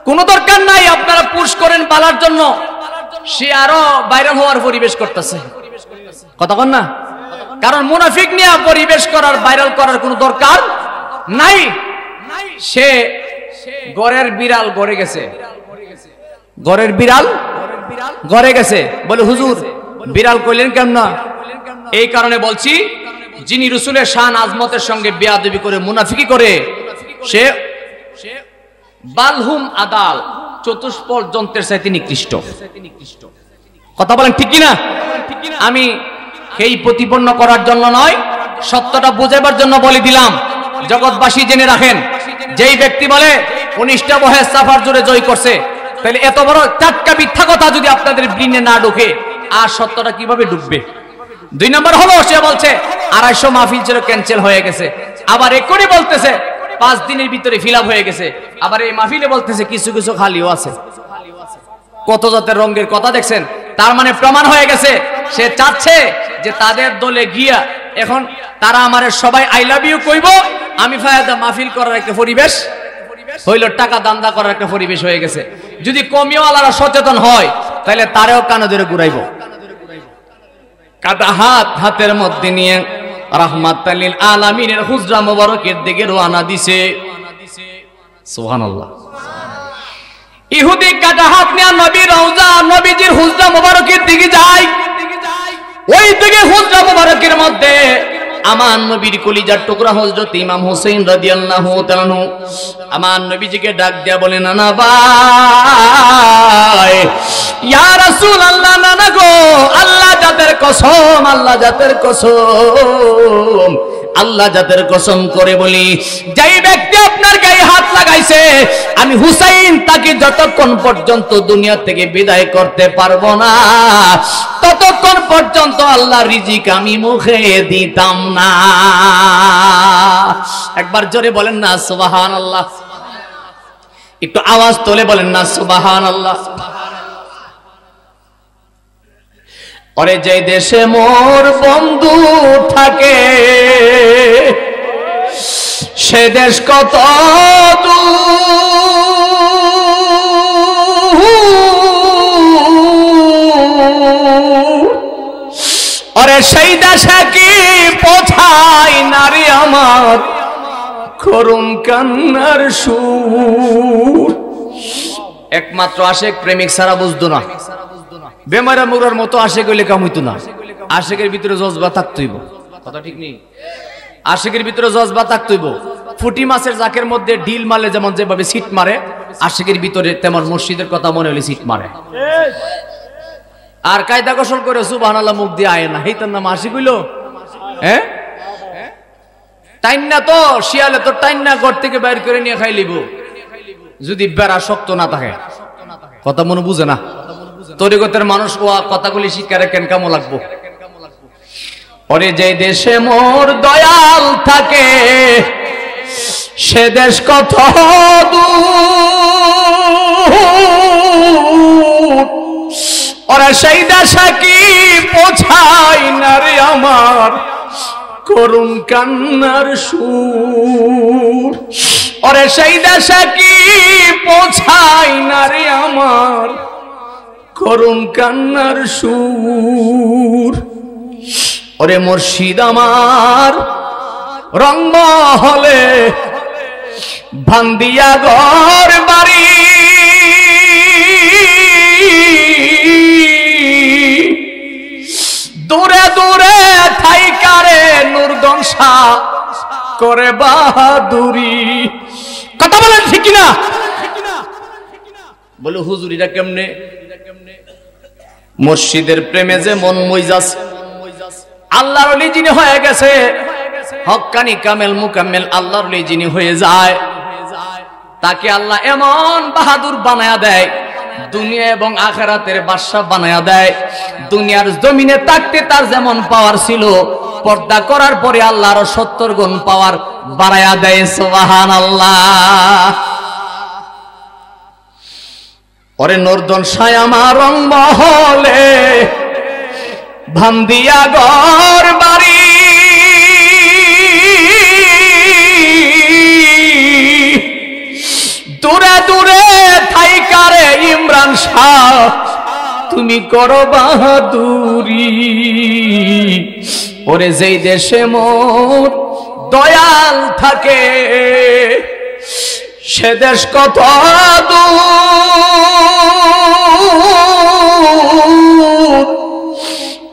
কোনো দরকার নাই। আপনারা পুশ করেন পালার জন্য, সে আরো ভাইরাল হওয়ার পরিবেশ করতেছে। কথা বল না? কারণ মুনাফিক নিয়ে পরিবেশ করার, ভাইরাল করার কোনো দরকার নাই। সে ঘরের বিড়াল ঘরে গেছে, ঘরের বিড়াল ঘরে গেছে। বলে হুজুর বিড়াল কইলেন কেন? এই কারণে বলছি, যিনি রাসূলের শান আজমতের সঙ্গে বেয়াদবি করে মুনাফিকি করে, সে বালহুম আদাল, চতুষ্পদ যন্ত্রের চাইতে নিকৃষ্ট। কথা বলেন ঠিক কিনা? আমি সেই প্রতিপন্ন করার জন্য নয়, সত্যটা বোঝাবার জন্য বলে দিলাম। জগৎবাসী জেনে রাখেন, যেই ব্যক্তি বলে 19টা বহেস সাফার জোরে জয় করছে, তাহলে এত বড় টাটকা মিথ্যা কথা যদি আপনাদের ব্রেনে না ঢোকে, আর সত্যটা কিভাবে ঢুকবে? 2 নম্বর হলো, সে বলছে 250 মাহফিল ছিল ক্যান্সেল হয়ে গেছে, আবার এক্ষুনি বলতেছে 5 দিনের ভিতরে ফিল আপ হয়ে গেছে, আবার এই মাহফিলে বলতেছে কিছু কিছু খালিও আছে। কত জাতের রঙের কথা দেখছেন? তার মানে প্রমাণ হয়ে গেছে সে চাচ্ছে যে তাদের দলে গিয়া এখন তারা আমারে সবাই আই লাভ ইউ কইব, আমি ফায়দা মাহফিল করার একটা পরিবেশ হইল, টাকা দান্দা করার একটা পরিবেশ হয়ে গেছে। যদি কমিওয়ালারা সচেতন হয়, তাহলে তারেও কানে ধরে ঘুরাইব। কাটা হাত হাতের মধ্যে নিয়ে রাহমাতাল লিল আলামিনের হুজরা মুবারকের দিকে রওনা দিছে। সুবহানাল্লাহ। ইহুদি কাটা হাত নিয়ে নবীর রওজা নবীজির হুজরা মুবারকের দিকে যায়। ওই দিকে হুজরা মুবারকের মধ্যে আমার নবীর কলিজার টুকরা হযরত ইমাম হোসেন রাদিয়াল্লাহু তাআলা আমার নবীজিকে ডাক দিয়া বলে, নানা ভাই, ইয়া রাসূলুল্লাহ, নানা গো, আল্লাহ জাতের কসম, আল্লাহ জাতের কসম, আল্লাহ জাতের কসম করে বলি, যেই ব্যক্তি আপনার গায়ে হাত লাগাইছে আমি হুসাইন তাকে যতক্ষণ পর্যন্ত দুনিয়া থেকে বিদায় করতে পারবো না ততক্ষণ পর্যন্ত আল্লাহর রিজিক আমি মুখে দিতাম না। একবার জোরে বলেন না সুবহানাল্লাহ। একটু আওয়াজ তোলে বলেন না সুবহানাল্লাহ। ওরে যে দেশে মোর বন্ধু থাকে সে দেশ কত ওরে সেই দেশে কি পৌঁছায় নারী আমার করুণ কান্নার সুর। একমাত্র আশেক প্রেমিক ছাড়া বুঝতো না, বেমারা মুরার মতো আশেক হইলে কাম হইতো না। আশেকের ভিতরে জজবা থাকতইব, কথা ঠিক নেই? আশেকের ভিতরে জজবা থাকতইব। ফুটি মাছের জাকের মধ্যে ডিল মারলে যেমন যেভাবে সিট মারে, আশেকের ভিতরে তেমন মসজিদের কথা মনে হলে সিট মারে। আর কায়দা কৌশল করে সুবহানাল্লাহ মুখ দিয়ে আয় না, হেইতার নাম আশিক হইল। হ্যাঁ, টাইন্না তো শিয়ালে তো টাইন্না ঘর থেকে বাইর করে নিয়ে খাই লিব যদি বেড়া শক্ত না থাকে। কথা মনে বুঝে না তরিকতের মানুষ ও কথাগুলি শিক্ষা রেখেন কেমন লাগবো। ওরে যে দেশে মোর দয়াল থাকে সে দেশ কত দূর, ওরে সেই দেশে কি পৌঁছাই না রে আমার করুণ কান্নার সুর। ওরে সেই দেশে কি পৌঁছাই না রে আমার করুণ কান্নার সুর। ওরে মুর্শিদ আমার রংমহলে ভান্দিয়া ঘর বাড়ি, দূরে দূরে থাইকারে নূরগঞ্জা করে বাহাদুরি। কথা বলেন ঠিক কিনা? বলে হুজুরিরা কেমনে? মুর্শিদের প্রেমে যে মন মইজাস, আল্লাহর ওলি যিনি হয়ে গেছে হক্কানি কামেল মুকাম্মেল আল্লাহর ওলি যিনি হয়ে যায় তাকে আল্লাহ এমন বাহাদুর বানায়া দেয়, দুনিয়া এবং আখিরাতের বাদশা বানায়া দেয়। দুনিয়ার জমিনে থাকতে তার যেমন পাওয়ার ছিল, পর্দা করার পরে আল্লাহ আরো 70 গুণ পাওয়ার বাড়ায়া দেয়। সুবহানাল্লাহ। ওরে নূরগঞ্জা আমার রংমহলে ভান্দিয়া ঘর বাড়ি, দূরে দূরে থাইকারে ইমরান শাহ তুমি করো বাহাদুরি। ওরে যেই দেশে মোর দয়াল থাকে সে দেশ কত দূর,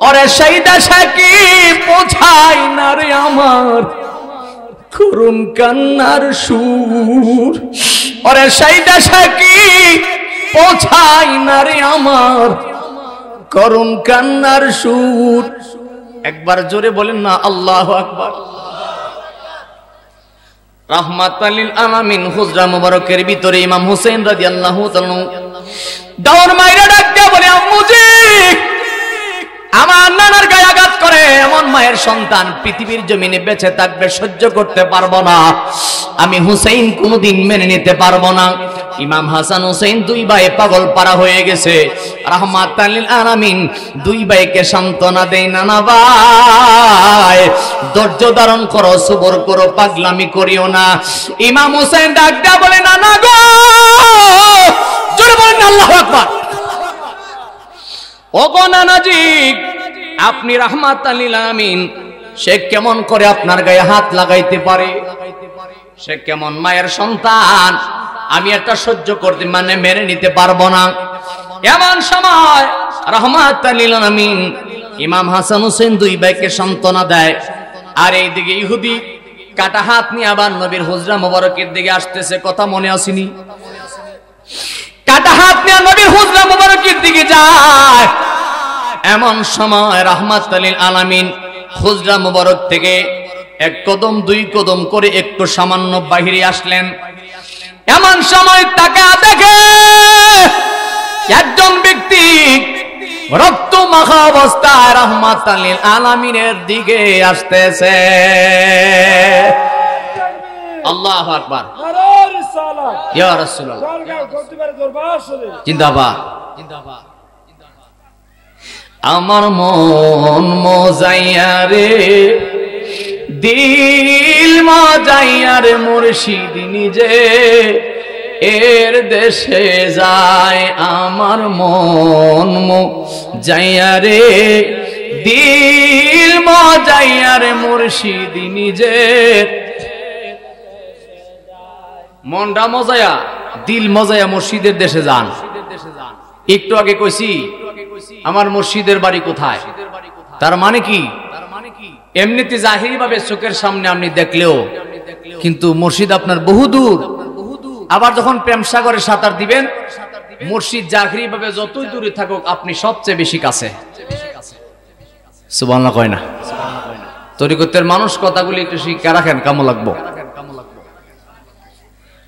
ওরে সেই দেশে কি পৌঁছাই না রে আমার করুণ কান্নার সুর। ওরে সেই দেশে কি পৌঁছাই না রে আমার করুণ কান্নার সুর। একবার জোরে বলেন না আল্লাহু আকবার। রাহমাতাল লিল আলামিন হুজরা মুবারকের ভিতরে ইমাম হোসেন রাদিয়াল্লাহু তাআলা দৌড় মাইরা ডাক দিয়ে বলে, আম্মুজি আমার নানার গায়ে আঘাত করে এমন মায়ের সন্তান পৃথিবীর জমিনে বেঁচে থাকবে সহ্য করতে পারবো না, আমি হুসাইন কোনোদিন মেনে নিতে পারবো না। ইমাম হাসান হুসাইন দুই ভাই পাগল পারা হয়ে গেছে। রাহমাতাল লিল আলামিন দুই ভাইকে সান্ত্বনা দেয়, নানা ভাই ধৈর্য ধারণ করো, সবর করো, পাগলামি করিও না। ইমাম হুসাইন ডাক দেয়া বলে, নানা গো, জোরে বলেন আল্লাহু আকবার। ওগো নানাজি, আপনি রাহমাতাল লিল আলামিন, সে কেমন করে আপনার গায়ে হাত লাগাইতে পারে? সে কেমন মায়ের সন্তান? আমি এটা সহ্য করতে মেনে নিতে পারবো না। এমন সময় রাহমাতাল লিল আলামিন ইমাম হাসান হোসেন দুই ভাইকে সান্ত্বনা দেয়। আর এইদিকে ইহুদি কাটা হাত নিয়ে আবার নবীর হুজরা মোবারকের দিকে আসতেছে। কথা মনে আসেনি? কাটা হাত নিয়ে নবীর হুজরা মোবারকের দিকে যায়। এমন সময় রাহমাতাল লিল আলামিন হুজরা মোবারক থেকে এক কদম দুই কদম করে একটু সামান্য বাহিরে আসলেন। এমন সময় তাকে দেখে একজন ব্যক্তি রক্ত মাখা অবস্থায় রাহমাতাল লিল আলামিনের দিকে আসতেছে। আল্লাহু আকবার, ইয়া রাসূলুল্লাহ, জিন্দাবাদ। আমার মন মজাইয়া রে, দিল মজাইয়া রে, মুর্শিদ নিজে এর দেশে যায়। আমার মন মজাইয়া রে, দিল মজাইয়া রে, মুর্শিদ নিজে। মনটা মজায়া, দিল মজায়া, মুর্শিদের দেশে যান। একটু আগে কইছি আমার মুর্শিদের বাড়ি কোথায়। তার মানে কি? এমনিতে জাহিরি ভাবে চোখের সামনে আপনি দেখলেও কিন্তু মুর্শিদ আপনার বহু দূর। আবার যখন প্রেম সাগরে সাঁতার দিবেন, মুর্শিদ জাহিরি ভাবে যতই দূরে থাকুক আপনি সবচেয়ে বেশি কাছে। সুবহানাল্লাহ কয় না? তরিকতের মানুষ কথাগুলি একটু শিক্ষা রাখেন, কামো লাগবো।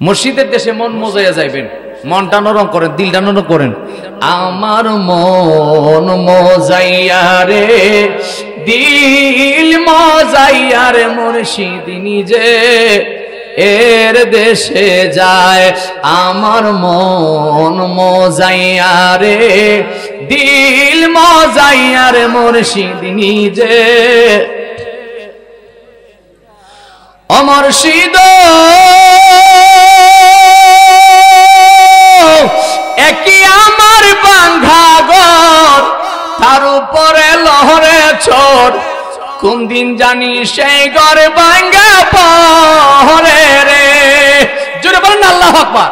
মুর্শিদের দেশে মন মজাইয়া যাইবেন, মনটা নরম করেন, দিলটা নরম করেন। আমার মন মজাইয়া রে, দিল মজাইয়া রে, মুর্শিদ নিজে এর দেশে যায়। আমার মন মজাইয়া রে, দিল মজাইয়া রে, মুর্শিদ নিজে। মুর্শিদ একই আমার বাঙ্গা ঘর, তার উপরে লহরে ছোট। কোন দিন জানি সেই ঘর ভাঙ্গা পড়ে রে। জোরে বলেন আল্লাহু আকবার।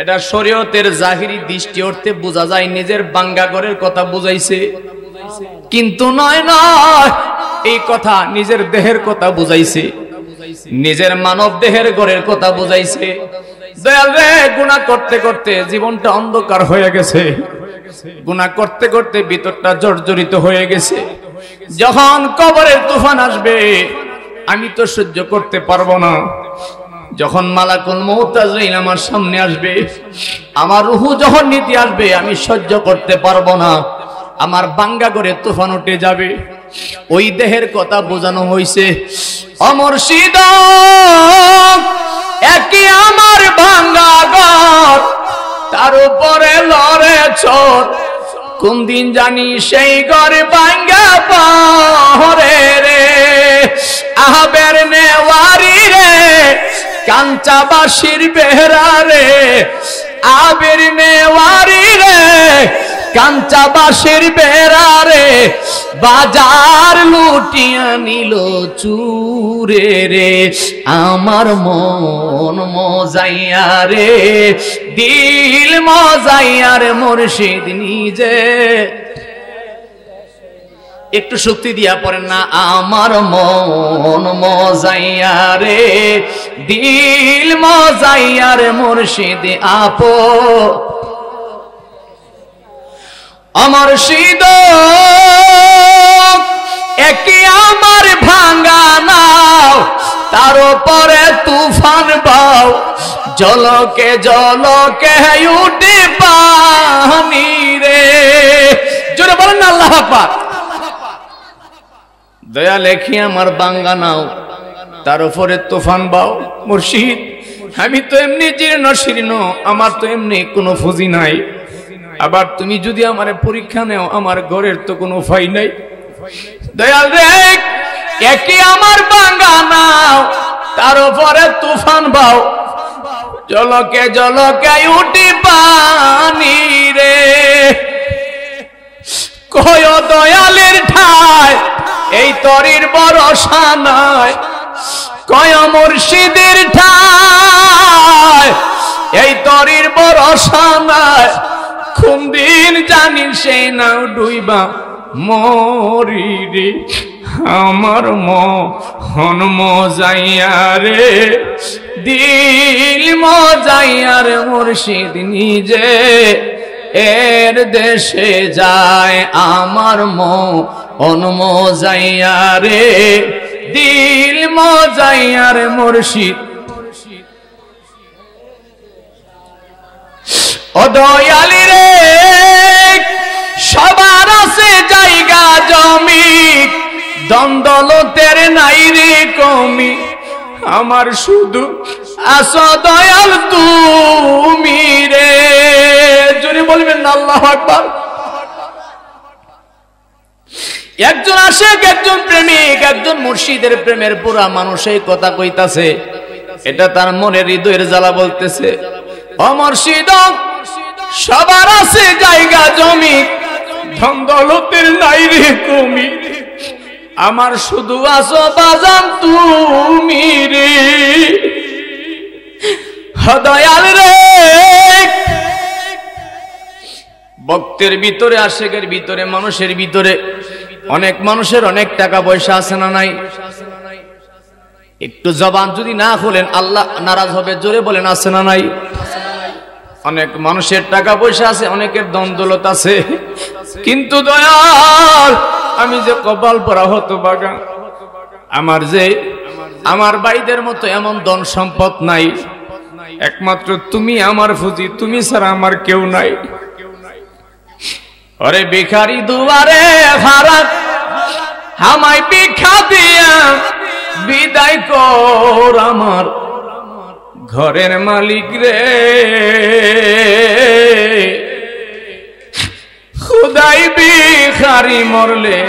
এটা শরীয়তের জাহিরি দৃষ্টি অর্থে বোঝা যায় নিজের বাঙ্গা ঘরের কথা বুঝাইছে, কিন্তু নয় নয়, এই কথা নিজের দেহের কথা বুঝাইছে, নিজের মানব দেহের ঘরের কথা বুঝাইছে। দয়াল রে, গুনাহ করতে করতে জীবনটা অন্ধকার হয়ে গেছে, গুনাহ করতে করতে ভিতরটা জর্জরিত হয়ে গেছে। যখন কবরের তুফান আসবে আমি তো সহ্য করতে পারবো না। যখন মালাকুল মউত আজরাইল আমার সামনে আসবে, আমার রূহ যখন নিতে আসবে আমি সহ্য করতে পারবো না। আমার বাঙ্গা করে তুফান উঠে যাবে। ওই দেহের কথা বোঝানো হয়েছে। মুর্শিদ একই আমার ভাঙ্গা ঘর, তার উপরে লড়ে ছোট। কোন দিন জানি সেই ঘর ভাঙ্গা পড়ে রে। আহবের নেওয়ারি রে, কাঞ্চাবাসীর বেহরা রে। আবের নেওয়ারি রে, কাঞ্চাবাসীর বেহরা রে। বাজার লুটিয়া নিল চুরে রে। আমার মন মজাইয়া রে, দিল মজাইয়া রে, মুর্শিদ নিজে। একটু শক্তি দিয়া পড়েন না। আমার মন মজাইয়া রে, দিল মজাইয়া রে, মুর্শিদ আপো। মুর্শিদ একই আমার ভাঙ্গা নাও, তার উপরে তুফান বাও। জলকে জলকে উঠে পানি রে। জোরে বলেন না আল্লাহু আকবার। দয়া লেখি আমার ভাঙ্গা নাও, তার উপরে তুফান বাও। মুর্শিদ আমি তো এমনি জীর্ণ শীর্ণ, আমার তো এমনি কোনো ফুজি নাই। আবার তুমি যদি আমারে পরীক্ষা নেও, আমার ঘরের তো কোনো উপায় নাই। দয়াল রে, একই আমার ভাঙ্গা নাও, তার উপরে তুফান বাও। জলকে জলকে উঠি পানি রে। তরির ভরসা নাই, কয় মুর্শিদের ঠায় এই তরির ভরসা নাই, কোন দিন জানি সেই নাও ডুইবা মরি রে। আমার মন মজাইয়া রে, দিল মজাইয়া রে, মুর্শিদ নিজে এর দেশে যায়। আমার মন মজাইয়া রে, দিল মজাইয়া রে, মুর্শিদ। ও দয়ালি রে, সবার আছে জায়গা জমি, দ্বন্দ্বলতের নাই রে কমি, আমার শুধু আসো দয়াল তুমি রে। জোরে বলবেন না আল্লাহু আকবার। একজন আশিক, একজন প্রেমিক, একজন মুর্শিদের প্রেমের পুরা মানুষ এই কথা কইতাছে, এটা তার মনের হৃদয়ের জ্বালা বলতেছে। ও মুর্শিদ, সবার আছে জায়গা জমি, ধন দৌলতের নাই রে কমি, আমার শুধু আসো বাজান তুমি রে। দয়াল রে, ভক্তের ভিতরে, আশিকের ভিতরে, মানুষের ভিতরে অনেক মানুষের অনেক টাকা পয়সা আছে না নাই? একটু জবান যদি না খুলেন আল্লাহ নারাজ হবে। জোরে বলেন আছে না নাই? অনেক মানুষের টাকা পয়সা আছে, অনেকের দ্বন্দ্বলত আছে, কিন্তু দয়াল আমি যে কপাল পরা হতভাগা, আমার ভাইদের মতো এমন ধন সম্পদ নাই, একমাত্র তুমি আমার ফুজি, তুমি ছাড়া আমার কেউ নাই। ওরে ভিখারি দুয়ারে হারাত, আমায় ভিক্ষা দিয়া বিদায় কর আমার ঘরের মালিক রে। খুদাই ভিখারি মরলে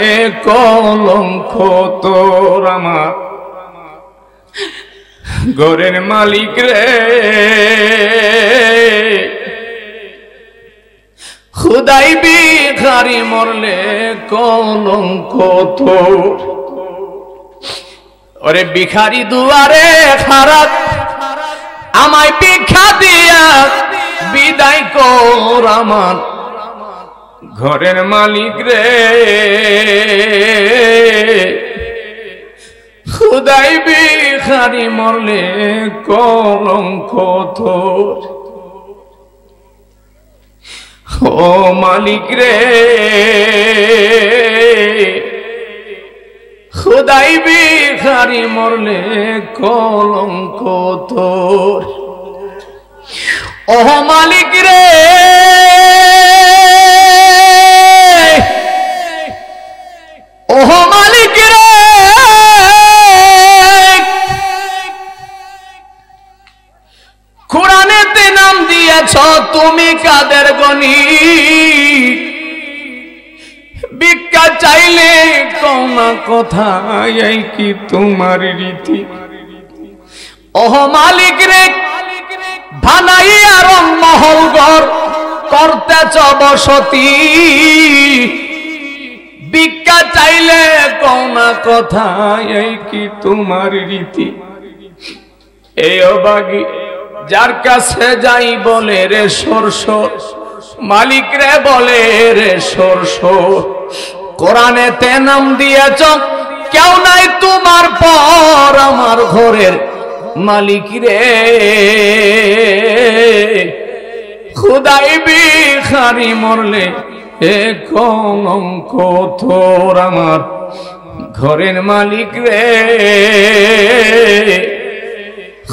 কলঙ্ক তোর আমার ঘরের মালিক রে। খুদাই ভিখারি মরলে কলঙ্ক তোর। ওরে ভিখারি দুয়ারে খারাপ, আমায় ভিক্ষা দিয়া বিদায় কর আমার ঘরের মালিক রে। খুদাই ভিখারি মরলে কলঙ্ক তোর। ও মালিক রে, খুদাই ভিখারি মরলে কলঙ্ক তোর। ও মালিক রে, ও মালিক রে, কোরআনেতে নাম দিয়েছ তুমি কাদের গণিত, ভিক্ষা চাইলে কোনা কথা এই কি তোমার রীতি। ওহ মালিক রে, বানাইয়া রং মহল ঘর করতেছ বসতি, ভিক্ষা চাইলে কোনা কথা এই কি তোমার রীতি। এই অবাগী যার কাছে যাই বলে রে সর সর, মালিক রে বলে রে সর সর। কোরআনেতে নাম দিয়েছ কেউ নাই তোমার পর আমার ঘরের মালিক রে। খুদাই ভিখারি মরলে এ কলঙ্ক তোর আমার ঘরের মালিক রে।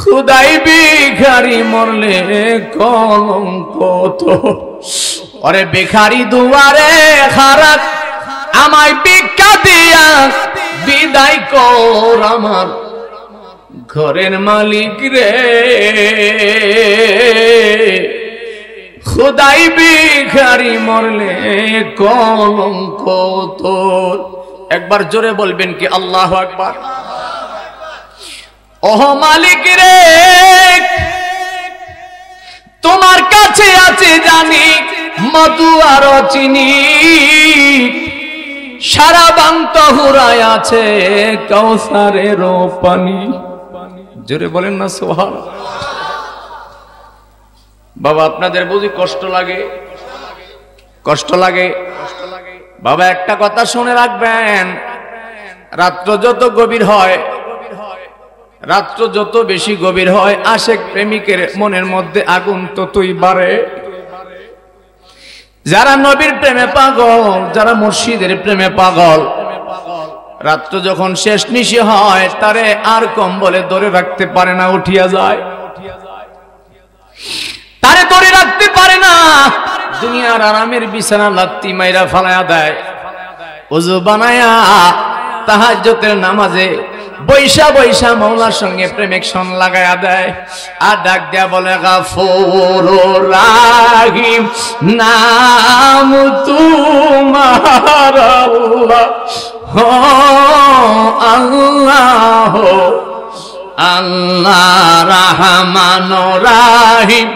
খুদাই ভিখারি মরলে কলঙ্ক তোর। ওরে ভিখারি দুয়ারে খারাপ, আমায় ভিক্ষা দিয়া বিদায় কর আমার ঘরের মালিক রে। খুদাই ভিখারি মরলে কলঙ্ক তোর। একবার জোরে বলবেন কি আল্লাহু আকবার। ওহ মালিক রে, তোমার কাছে আছে জানি মধু আর চিনি, সারা বাংতা হুরায় আছে কাউসারের পানি। জোরে বলেন না সুবহানাল্লাহ। বাবা আপনাদের বুঝি কষ্ট লাগে? কষ্ট লাগে? বাবা একটা কথা শুনে রাখবেন, রাত্র যত গভীর হয়, রাত্র যত বেশি গভীর হয়, আশেক প্রেমিকের মনের মধ্যে আগুন ততই বাড়ে। যারা নবীর প্রেমে পাগল, যারা মুর্শিদের প্রেমে পাগল, রাত্র যখন শেষ নিশি হয় তারে আর কম্বলে ধরে রাখতে পারে না, উঠিয়া যায়। তারে ধরে রাখতে পারে না, দুনিয়ার আরামের বিছানা লাত্তি মাইরা ফালায়া দেয়। ওযু বানায়া তাহাজ্জুদের নামাজে বৈশা বৈশা মওলার সঙ্গে প্রেমেকশন লাগায়া দেয়, আর ডাক দেয়া বলে গাফুরুর রাহিম নাম তোমার আল্লাহ, হো আল্লাহ, আল্লাহ রহমান রাহিম।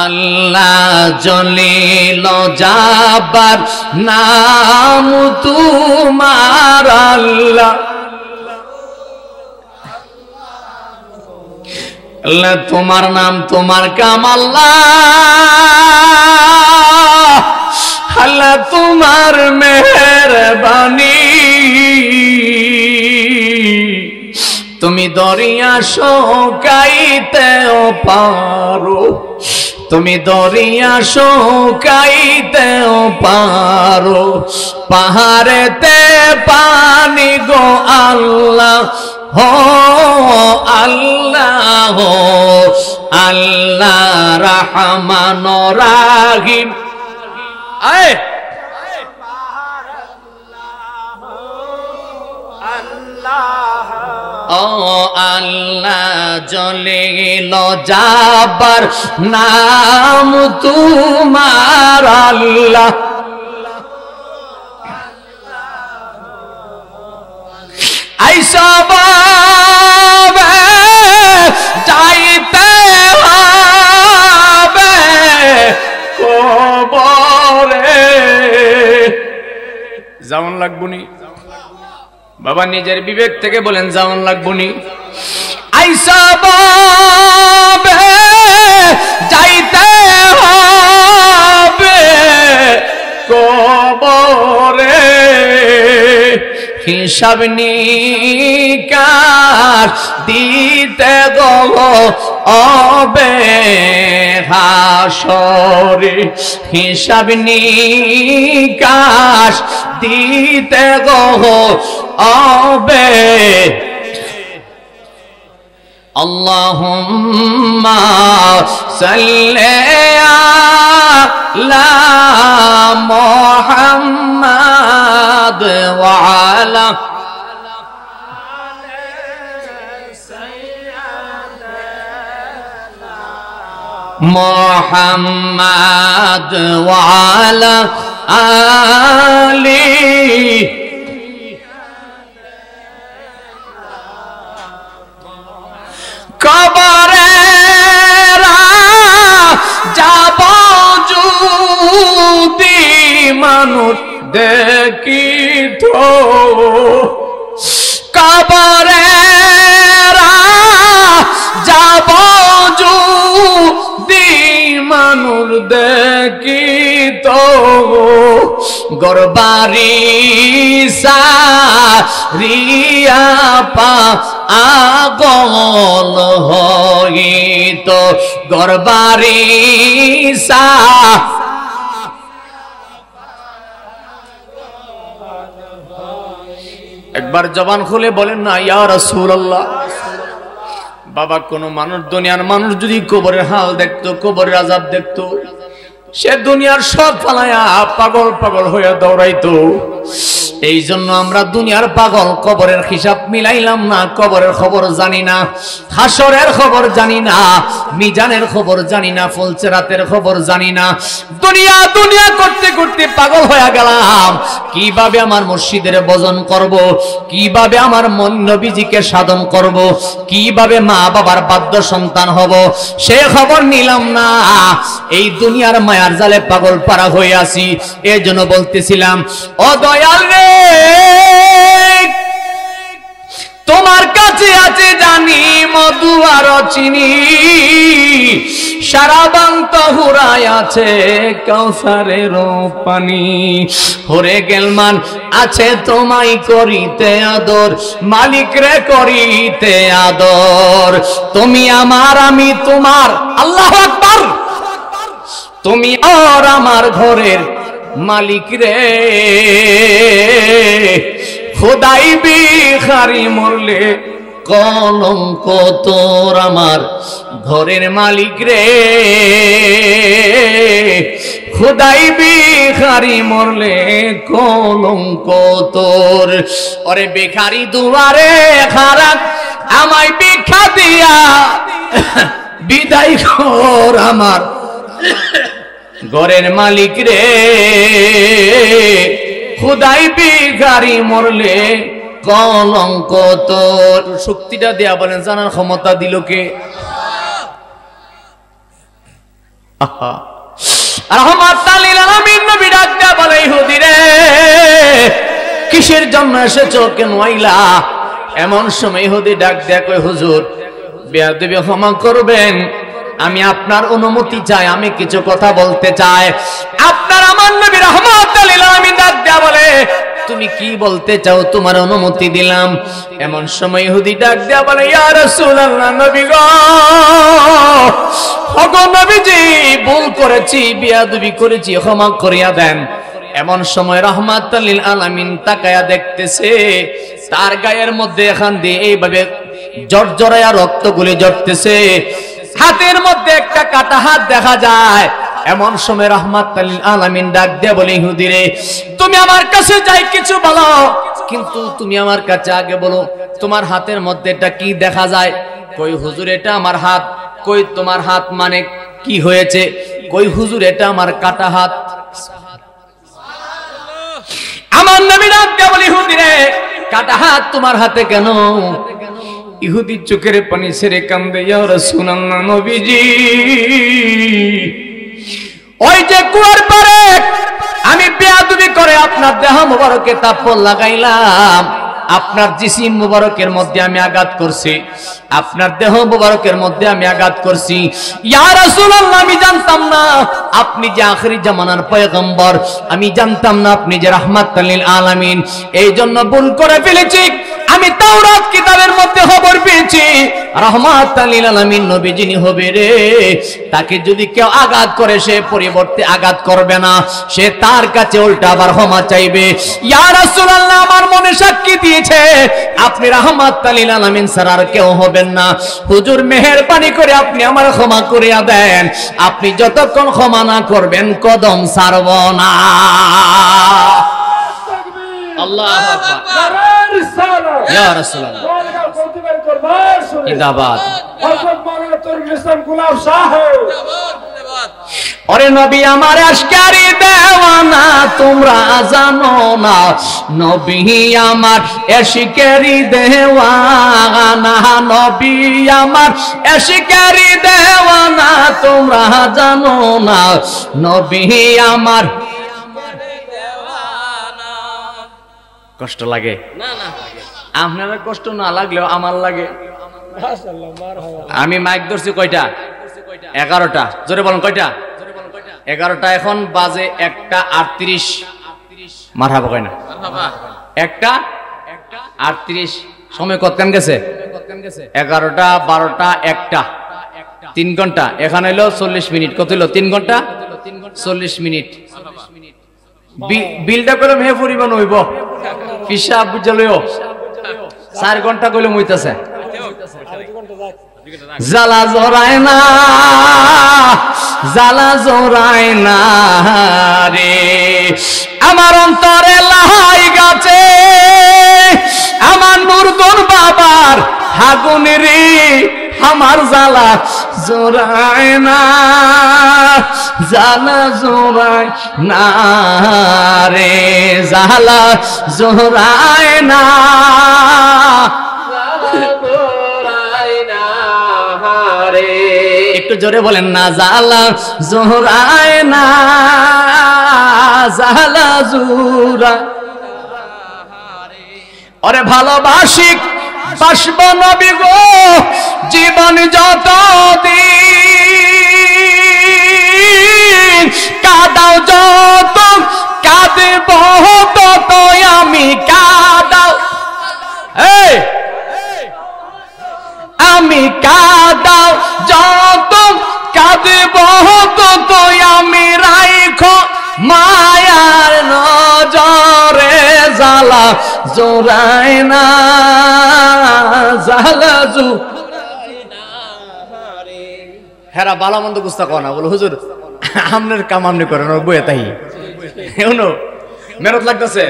আল্লাহ জলিল জাবার নাম তোমার আল্লাহ, আল্লাহ তোমার নাম তোমার কাম আল্লাহ, আল্লাহ তোমার মেহেরবানি। তুমি দরিয়া শুকাইতেও পারো, তুমি দরিয়া শুকাইতেও পারো, পাহাড়েতে পানি গো আল্লাহ, হো আল্লাহ, আল্লাহ রহমান রাহিম। আয় ও আল্লাহ জলিল জাবার নাম তোমার আল্লাহ, আইসা বাবে যাইতে হবে কবরে। যেমন লাগবনি বাবা, নিজের বিবেক থেকে বলেন যেমন লাগবনি। আইসা বাবে যাইতে হবে কবরে, হিসাব নিকাশ দিতে গো হবে হাসরে, হিসাব নিকাশ দিতে গো হবে। আল্লাহুম্মা সাল্লি আলা মুহাম্মাদ ওয়া আলা মুহাম্মাদ ওয়া আলা আলি। কবরে যাব যদি মানুষ দেখিত, কবরে যাব যদি মানুষ দেখিত, গরবারি সারিয়া পা আগল হইত, গরবারি সা। একবার জবান খুলে বলেন না ইয়া রাসূলুল্লাহ। বাবা, কোন মানুষ, দুনিয়ার মানুষ যদি কবরের হাল দেখতো, কবরের আযাব দেখতো, সে দুনিয়ার সব ফালায়া পাগল পাগল হয়ে দৌড়াইতো। এই জন্য আমরা দুনিয়ার পাগল, কবরের হিসাব মিলাইলাম না, কবরের খবর জানি না, হাসরের খবর জানি না, মিজানের খবর জানি না, ফুলসেরাতের খবর জানি না। দুনিয়া দুনিয়া করতে করতে পাগল হয়ে গেলাম। কিভাবে আমার মুর্শিদের ভজন করব, কিভাবে আমার মন নবীজিকে সাধন করব, কিভাবে মা বাবার বাধ্য সন্তান হব, সে খবর নিলাম না। এই দুনিয়ার মায়ার জালে পাগল পারা হয়ে আছি। এই জন্য বলতেছিলাম, ও দয়াল রে, তোমার কাছে আছে জানি মধু আর চিনি, সারাবান্ত হুরায় আছে কাউসারের পানি। হরে গেলমান আছে তোমায় করিতে আদর, মালিক রে করিতে আদর। তুমি আমার আমি তোমার, আল্লাহু আকবার। তুমি আর আমার ঘরের মালিক রে, খোদাই ভিখারি মরলে কলঙ্ক তোর, আমার ঘরের মালিক রে, খোদাই ভিখারি মরলে কলঙ্ক তোর। ওরে ভিখারি দুয়ারে খারাপ, আমায় ভিক্ষা দিয়া বিদায় কর আমার ঘরের মালিক রে, খোদাই ভিখারি মরলে কলঙ্ক তোর। শক্তিটা দেয়া বলেন, জানার ক্ষমতা দিল কে? রাহমাতাল লিল আলামিন নবী ডাক দেয়া বলে, ইহুদি রে, কিসের জন্য এসেছো, কেন আইলা? এমন সময় ইহুদি ডাক দেয়া কয়, হুজুর বেয়াদবি ক্ষমা করবেন, আমি আপনার অনুমতি চাই, আমি কিছু কথা বলতে চাই। আপনার আমার নবী রাহমাতাল লিল আলামিন ডাক দেয়া বলে, তুমি কি বলতে চাও, তোমার অনুমতি দিলাম। এমন সময় ইহুদি ডাক দেয়া বলে, ইয়া রাসূলুল্লাহ, নবী গো, ওগো নবীজি, ভুল করেছি, বেয়াদবি করেছি, ক্ষমা করিয়া দেন। এমন সময় রাহমাতাল লিল আলামিন তাকায়া দেখতেছে, তার গায়ের মধ্যে এখান দিয়ে এইভাবে জর্জরায়া রক্তগুলি ঝরতেছে, হাতের মধ্যে একটা কাটা হাত দেখা যায়। এমন সময় রাহমাতাল লিল আলামিন ডাক দিয়ে বলে, ইহুদি রে, তুমি আমার কাছে যাই কিছু বলো, কিন্তু তুমি আমার কাছে আগে বলো তোমার হাতের মধ্যে এটা কি দেখা যায়? কই হুজুর, এটা আমার হাত। কই তোমার হাত মানে কি হয়েছে? কই হুজুর, এটা আমার কাটা হাত। আমার নবী ডাক দিয়ে বলে, ইহুদি রে, কাটা হাত তোমার হাতে কেন? ইহুদি চোখের পানি ছেড়ে কান্দে, ইয়া রাসূলুল্লাহ, নবীজি, ওই যে কুয়ার পারে আমি বেয়াদবি করে আপনার দেহ মুবারকে তাপ্পল লাগাইলাম, আপনার জিসিম মুবারকের মধ্যে আমি আঘাত করছি, আপনার দেহ মুবারকের মধ্যে আমি আঘাত করছি। ইয়া রাসূলুল্লাহ, আমি জানতাম না আপনি যে আখিরি জামানার পয়গম্বর, আমি জানতাম না আপনি যে রাহমাতাল লিল আলামিন। এই জন্য ভুল করে ফেলেছি। আমি তাওরাত কিতাবের মধ্যে খবর পেয়েছি, রাহমাতাল লিল আলামিন নবী যিনি হবে রে, তাকে যদি কেউ আঘাত করে সে পরিবর্তে আঘাত করবে না, সে তার কাছে উল্টা আবার ক্ষমা চাইবে। ইয়া রাসূলুল্লাহ, আমার মনে সাক্ষী দিয়েছে আপনি রাহমাতাল লিল আলামিন ছাড়া আর কেউ হবেন না। হুজুর মেহেরবানি করে আপনি আমার ক্ষমা করিয়া দেন। আপনি যতক্ষণ ক্ষমা না করবেন কদম ছাড়ব না। আল্লাহু আকবার। ইয়া রাসূলুল্লাহ, জিন্দাবাদ। ওরে নবী আমার আশকারি দেওয়ানা, তোমরা জানো না নবী আমার আশকারি দেওয়ানা, নবী আমার আশকারি দেওয়ানা, তোমরা জানো না নবী আমার। কষ্ট লাগে না? না, আপনাদের কষ্ট না লাগলেও আমার লাগে। আমি মাইক ধরছি কয়টা? 11টা। জোরে বলেন কয়টা? 11টা। এখন বাজে 1:38। মারহাবা কয় না? 1:38। সময় কতক্ষণ গেছে? 11টা, 12টা, 1টা, 3 ঘন্টা। এখানে হইলো 40 মিনিট। কত হইলো? 3 ঘন্টা 40 মিনিট। বিলটা করে মেয়ে পরিমাণ হইব, হিসাব বুঝালইও 4 ঘন্টা কইলে মইতাছে। জ্বালা জরায় না জ্বালা জোড়ায় না রে আমার অন্তরে লাই গাছে আমার নুরগুন বাবার আগুন রে আমার জ্বালা জোড়ায় না জ্বালা জোড়ায় না রে জ্বালা জোড়ায় না একটু জোরে বলেন না জ্বালা জোড়ায় না জ্বালা জোড়া ওরে ভালোবাসি বাসব নবী গো জীবন যত দিন কাদাও যত কাঁদব তত আমি কাদাও আমি কাদাও যত কাঁদব তত আমি রাইখো মায়ার নজরে জ্বালা জোড়ায় না জ্বালা হেরা বালা মন্দ গুস্তা কো না বলো হুজুর আমনের কাম আমনি করেন বইয়ে তাই এমনো মেরত লাগতেছে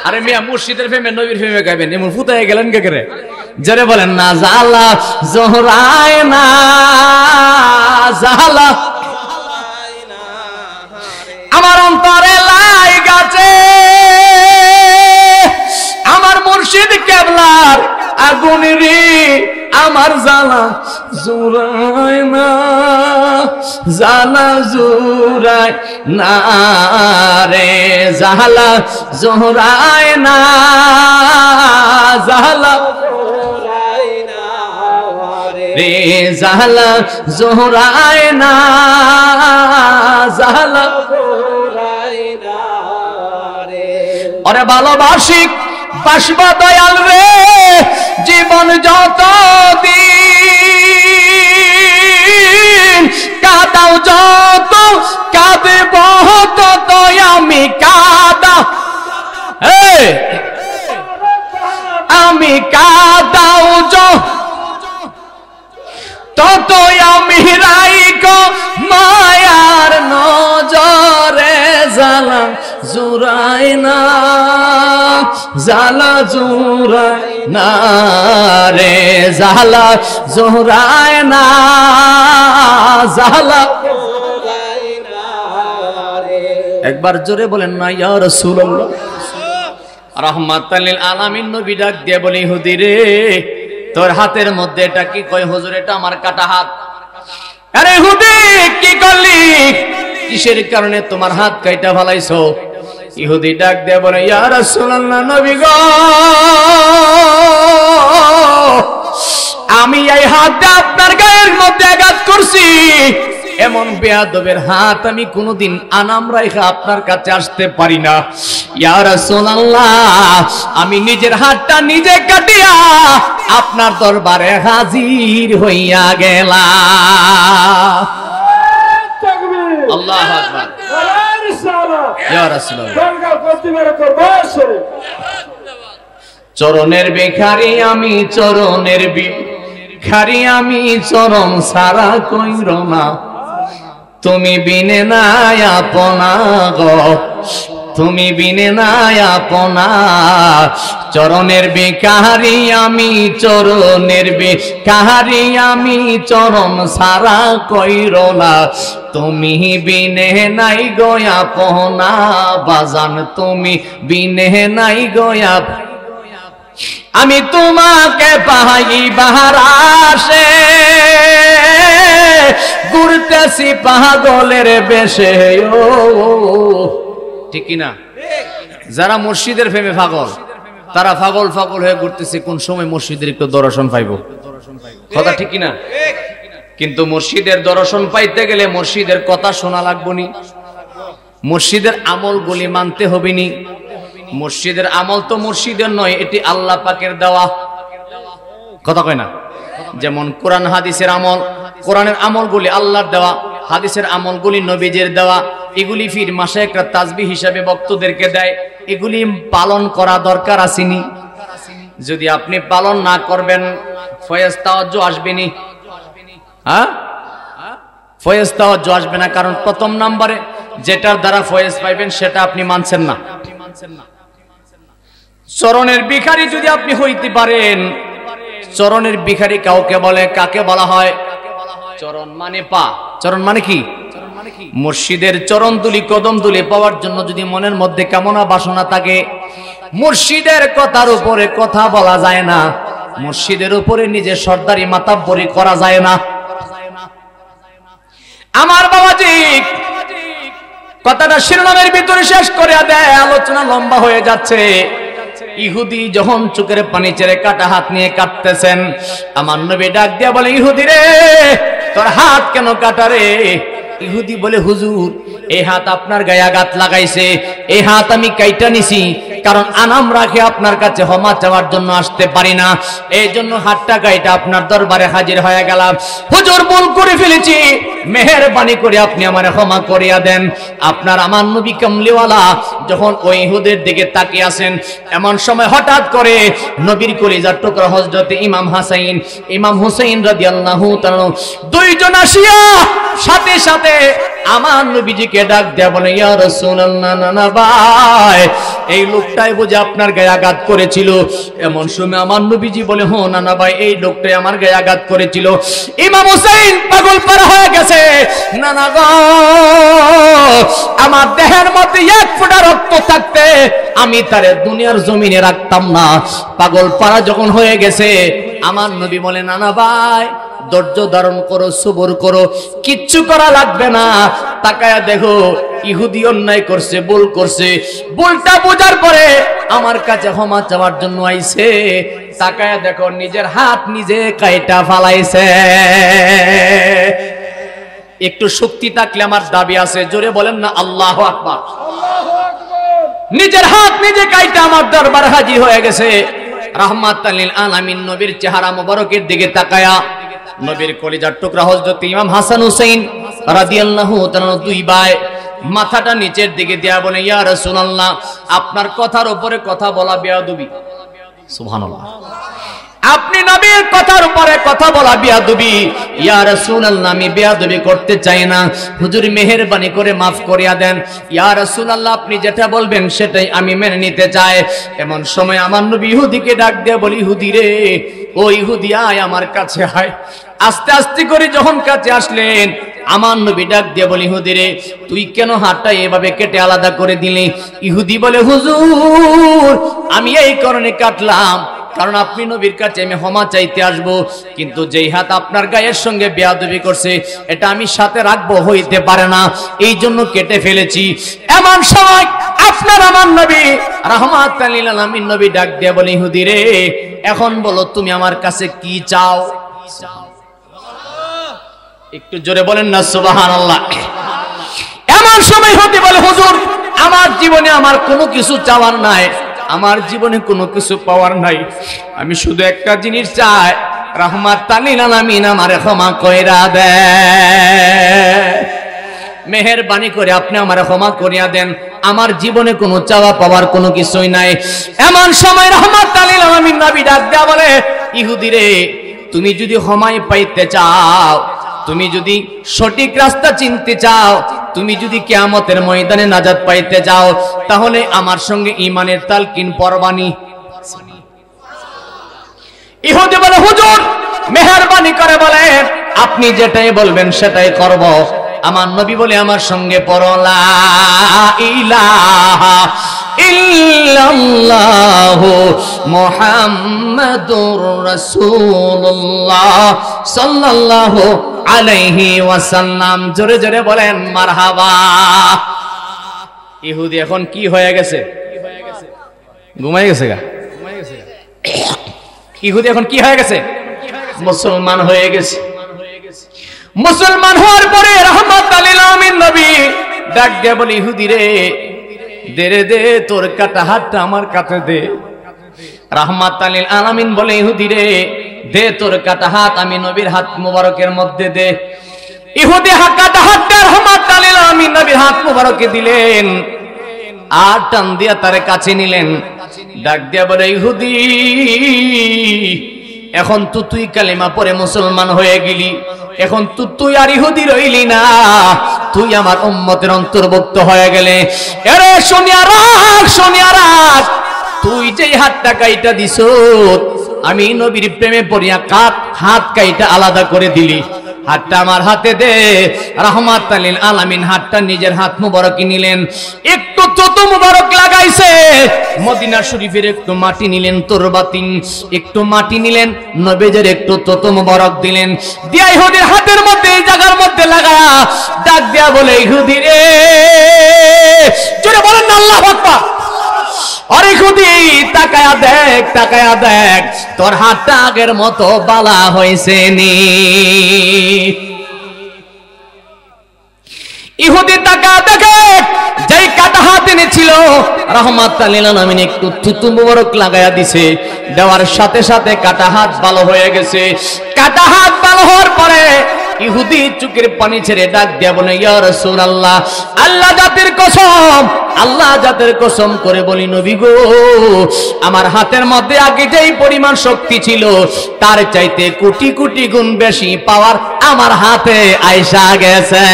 আরে মিয়া মুর্শিদের ফেমে নবীর ফেমে গাইবেন এমন ফুতায় গেলেন কে করে জোরে বলেন না জ্বালা জোড়ায় না জ্বালা আমার অন্তরে লাই গাছে আমার মুর্শিদ কেবলার আগুন রে আমার জ্বালা জোড়ায় না জ্বালা জোড়ায় না রে জ্বালা জোড়ায় না জ্বালা রে জ্বালা জোড়ায় না জ্বালা ওরে ভালোবাসি বাসব দয়াল রে জীবন যত দিন কাদাও যত কাঁদব তত আমি কাদা আমি কাদাও তত আমি রাইখো মায়ার নজরে জ্বালা জোড়ায় না জ্বালা জোড়ায় না রে জ্বালা জোড়ায় না জ্বালা একবার জোরে বলেন না ইয়া রাসূলুল্লাহ রাহমাতাল লিল আলামিন নবী ডাক দিয়ে বলে ইহুদি রে তোর হাতের মধ্যে এটা কি কয় হুজুর এটা আমার কাটা হাত আরে ইহুদি কি করলি কিসের কারণে তোমার হাত কাইটা ফলাইছো ইহুদি ডাক দিয়ে বলে ইয়া রাসূলুল্লাহ নবী গো আমি এই হাতটা আপনার গায়ের মধ্যে আঘাত করছি এমন বেয়াদবের হাত আমি কোনোদিন আনাম রাইখা আপনার কাছে আসতে পারি না ইয়া রাসূলুল্লাহ আমি নিজের হাতটা নিজে কাটিয়া আপনার দরবারে হাজির হইয়া গেলাম আল্লাহু আকবার ইয়া রাসূলুল্লাহ চরণের ভিখারি আমি চরণের ভিখারি আমি চরণ সারা কইর না তুমি বিনে নাই আপনা গো তুমি বিনে নাই আপনা চরণের ভিখারি আমি চরণের ভিখারি আমি চরণ সারা কইর না তুমি বিনে নাই গো আপনা বাজান তুমি বিনে নাই গো আমি তোমাকে পাই বাহার আসে ঘুরতেছি পাগলের বেশে ও ঠিক না যারা মুর্শিদের প্রেমে পাগল তারা পাগল পাগল হয়ে ঘুরতেছে কোন সময় মুর্শিদের একটু দর্শন পাইব কথা ঠিক না কিন্তু মুর্শিদের দর্শন পাইতে গেলে মুর্শিদের কথা শোনা লাগবনি মুর্শিদের আমলগুলি মানতে হবে নি মুর্শিদের আমল তো মুর্শিদের নয় এটি আল্লাহ পাকের দেওয়া কথা কয় না যেমন কোরআন হাদিসের আমল কোরআনের আমলগুলি আল্লাহর দেওয়া হাদিসের আমলগুলি নবীজির দেওয়া এগুলি ফির মাসে একটা তাসবিহ হিসাবে ভক্তদেরকে দেয় এগুলি পালন করা দরকার আসেনি যদি আপনি পালন না করবেন ফয়েজ তাওয়াজ্জু আসবেনি হ্যাঁ ফয়েজ তাওয়াজ্জু আসবে না, কারণ প্রথম নম্বরে যেটার দ্বারা ফয়েজ পাইবেন সেটা আপনি মানছেন না। চরণের ভিখারি যদি আপনি হইতে পারেন, চরণের ভিখারি কাউকে বলে, কাকে বলা হয়? চরণ মানে পা। চরণ মানে কি? মুর্শিদের চরণ দুলি কদম দুলি পাওয়ার জন্য যদি মনের মধ্যে কামনা বাসনা থাকে, মুর্শিদের কথার উপরে কথা বলা যায় না, মুর্শিদের উপরে নিজে সর্দারি মাতাব্বরি করা যায় না। আমার বাবাজি কথাটা শিরোনামের ভিতরে শেষ করে দেয়, আলোচনা লম্বা হয়ে যাচ্ছে। ইহুদি যখন চোখের পানি ছেড়ে কাটা হাত নিয়ে কাটতেছেন, আমার নবী ডাক দিয়া বলে, ইহুদি রে তোর হাত কেন কাটা রে? ইহুদি বলে, হুজুর এই হাত আপনার গায়ে আঘাত লাগাইছে, এই হাত আমি কাইটা নিছি, কারণ আনাম রাখে আপনার কাছে ক্ষমা চাওয়ার জন্য আসতে পারি না, এই জন্য হাতটা কাইটা আপনার দরবারে হাজির হয়ে গেলাম। হুজুর ভুল করে ফেলেছি, মেহেরবানি করে আপনি আমারে ক্ষমা করিয়া দেন। আপনার আমার নবী কামলিওয়ালা যখন ওই ইহুদের দিকে তাকিয়ে আছেন, এমন সময় হঠাৎ করে নবীর কলিজার টুকরা হযরত ইমাম হাসাইন, ইমাম হুসাইন রাদিয়াল্লাহু তাআলা দুইজন আসিয়া সাথে সাথে আমার নবীজিকে ডাক দেয়া বলে, ইয়া রাসূলুল্লাহ, নানা ভাই এই লোকটাই বুঝে আপনার গায়ে আঘাত করেছিল। এমন সময় আমার নবীজি বলে, হো নানা ভাই এই লোকটাই আমার গায়ে আঘাত করেছিল। ইমাম হুসাইন পাগল পারা হয়ে গেছে, নানা গো আমার দেহের মধ্যে এক ফোঁটা রক্ত থাকতে আমি তারে দুনিয়ার জমিনে রাখতাম না। পাগল পারা যখন হয়ে গেছে, আমার নবী বলে, নানা ভাই ধৈর্য ধারণ করো, সবর করো, কিচ্ছু করা লাগবে না। তাকায়া দেখো ইহুদি অন্যায় করছে, ভুল করছে, ভুলটা বোঝার পরে আমার কাছে ক্ষমা চাওয়ার জন্য আইছে। তাকায়া দেখো নিজের হাত নিজে কাইটা ফালাইছে। একটু শক্তি থাকলে আমার দাবি আছে, জোরে বলেন না আল্লাহু আকবার। নিজের হাত নিজে কাইটা আমার দরবার হাজির হয়ে গেছে। রাহমাতাল লিল আলামিন নবীর চেহারা মোবারকের দিকে তাকায়া নবীর কলিজার টুকরা হযরত ইমাম হাসান হুসাইন রাদিয়াল্লাহু তাআলা দুই ভাই মাথাটা নিচের দিকে দেয়া বলে, ইয়া রাসূলুল্লাহ আপনার কথার উপরে কথা বলা বেয়াদবি। সুবহানাল্লাহ, আপনি নবীর কথার উপরে কথা বলা বেয়াদবি। ইয়া রাসূলুল্লাহ আমি বেয়াদবি করতে চাই না, হুজুর মেহেরবানি করে maaf করিয়া দেন। ইয়া রাসূলুল্লাহ আপনি যেটা বলবেন সেটাই আমি মেনে নিতে চাই। এমন সময় আমার নবী ইহুদিকে ডাক দিয়ে বলি, ইহুদি রে, ও ইহুদি আয় আমার কাছে আয়। আস্তে আস্তে করে যখন কাছে আসলেন, আমার নবী ডাক দিয়ে বলি, ইহুদি রে তুই কেন হাতটা এভাবে কেটে আলাদা করে দিলি? ইহুদি বলে, হুজুর আমি এই কারণে কাটলাম, কারণ আপনি নবীর কাছে আমি ক্ষমা চাইতে আসবো, কিন্তু যেই হাত আপনার গায়ের সঙ্গে বেয়াদবি করছে এটা আমি সাথে রাখবো, হইতে পারে না, এই জন্য কেটে ফেলেছি। এমন সময় আপনার আমার নবী রাহমাতাল লিল আলামিন নবী ডাক দিয়ে বলে, ইহুদি রে এখন বলো তুমি আমার কাছে কি চাও? একটু জোরে বলেন না সুবহানাল্লাহ। এমন সময় হতে বলে, হুজুর আমার জীবনে আমার কোনো কিছু চাওয়ার নাই, আমার জীবনে কোনো কিছু পাওয়ার নাই, আমি শুধু একটা জিনিস চাই, রাহমাতাল লিল আলামিন আমারে ক্ষমা কইরা দেন, মেহেরবানি করে আপনি আমারে ক্ষমা করিয়া দেন, আমার জীবনে কোনো চাওয়া পাওয়ার কোনো কিছুই নাই। এমন সময় রাহমাতাল লিল আলামিন নবী ডাক দেয়া বলে, ইহুদি রে তুমি যদি ক্ষমাই পাইতে চাও, তুমি যদি সঠিক রাস্তা চিনতে চাও, তুমি যদি কিয়ামতের ময়দানে নাজাত পাইতে চাও, তাহলে আমার সঙ্গে ঈমানের তালকিন পরবানি। ইহুদি বলে, হুজুর মেহেরবানি করে বলে আপনি যেটাই বলবেন সেটাই করব। আমার নবী বলে, আমার সঙ্গে পড়ো লা ইলাহা ইল্লাল্লাহু মুহাম্মাদুর রাসূলুল্লাহ সাল্লাল্লাহু আলাইহি ওয়াসাল্লাম। জোরে জোরে বলেন মারহাবা। ইহুদি এখন কি হয়ে গেছে? ঘুমাই গেছে গা। ইহুদি এখন কি হয়ে গেছে? মুসলমান হয়ে গেছে। মুসলমান হওয়ার পরে রাহমাতাল লিল আলামিন নবী ডাক দিয়ে বলে, ইহুদি রে দে রে দে তোর কাটা হাতটা আমার কাছে দে। রাহমাতাল লিল আলামিন বলে, ইহুদি রে দে তোর কাটা হাত আমি নবীর হাত মুবারকের মধ্যে দে। ইহুদি কাটা হাতটা রাহমাতাল লিল আলামিন নবীর হাত মুবারকে দিলেন, আর টান দিয়া তার কাছে নিলেন। ডাক দিয়া বলে, ইহুদি এখন তো তুই কালেমা পড়ে মুসলমান হয়ে গেলি, এখন তো তুই আর ইহুদি রইলি না, তুই আমার উম্মতের অন্তর্ভুক্ত হয়ে গেলে। আরে শুনিয়া রাখ, তুই যে হাতটা কাইটা দিছ, আমি নবীর প্রেমে পড়িয়া হাত কাইটা আলাদা করে দিলি, হাতটা আমার হাতে দে। রাহমাতাল লিল আলামিন হাতটা নিজের হাত মুবারক নিলেন, একটু চোত মুবারক লাগাইছে, মদিনা শরীফের একটু মাটি নিলেন, তুরবাতিন একটু মাটি নিলেন, নবীজের একটু চোত মুবারক দিলেন, দিয়া ইহুদির হাতের মধ্যে এই জায়গার মধ্যে লাগায়া ডাক দিয়া বলে, ইহুদি রে, জোরে বলেন না আল্লাহু আকবার। আরে ইহুদি তাকায়া দেখ তোর হাতটা আগের মতো বালা হয়েছে নি। ইহুদি তাকায়া দেখে যেই কাটা হাত এনেছিল রাহমাতাল লিল আলামিন একটু থুতু মুবারক লাগায়া দিছে, দেওয়ার সাথে সাথে কাটা হাত ভালো হয়ে গেছে। কাটা হাত ভালো হওয়ার পরে ইহুদি চোখের পানি ছেড়ে ডাক দিয়া বলে, ইয়া রাসূলুল্লাহ, আল্লাহ জাতের কসম করে বলি নবী গো, আমার হাতের মধ্যে আগে যেই পরিমাণ শক্তি ছিল তার চাইতে কোটি কোটি গুণ বেশি পাওয়ার আমার হাতে আইসা গেছে।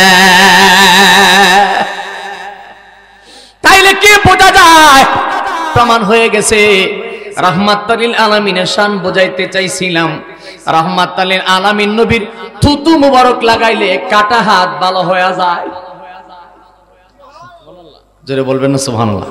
তাইলে কি বোঝা যায়? প্রমাণ হয়ে গেছে। রাহমাতাল লিল আলামিনের শান বোঝাইতে চাইছিলাম, রাহমাতাল লিল আলামিন নবীর থুতু মুবারক লাগাইলে কাটা হাত ভালো হয়ে যায়। জোরে বলবেন না সুবহানাল্লাহ।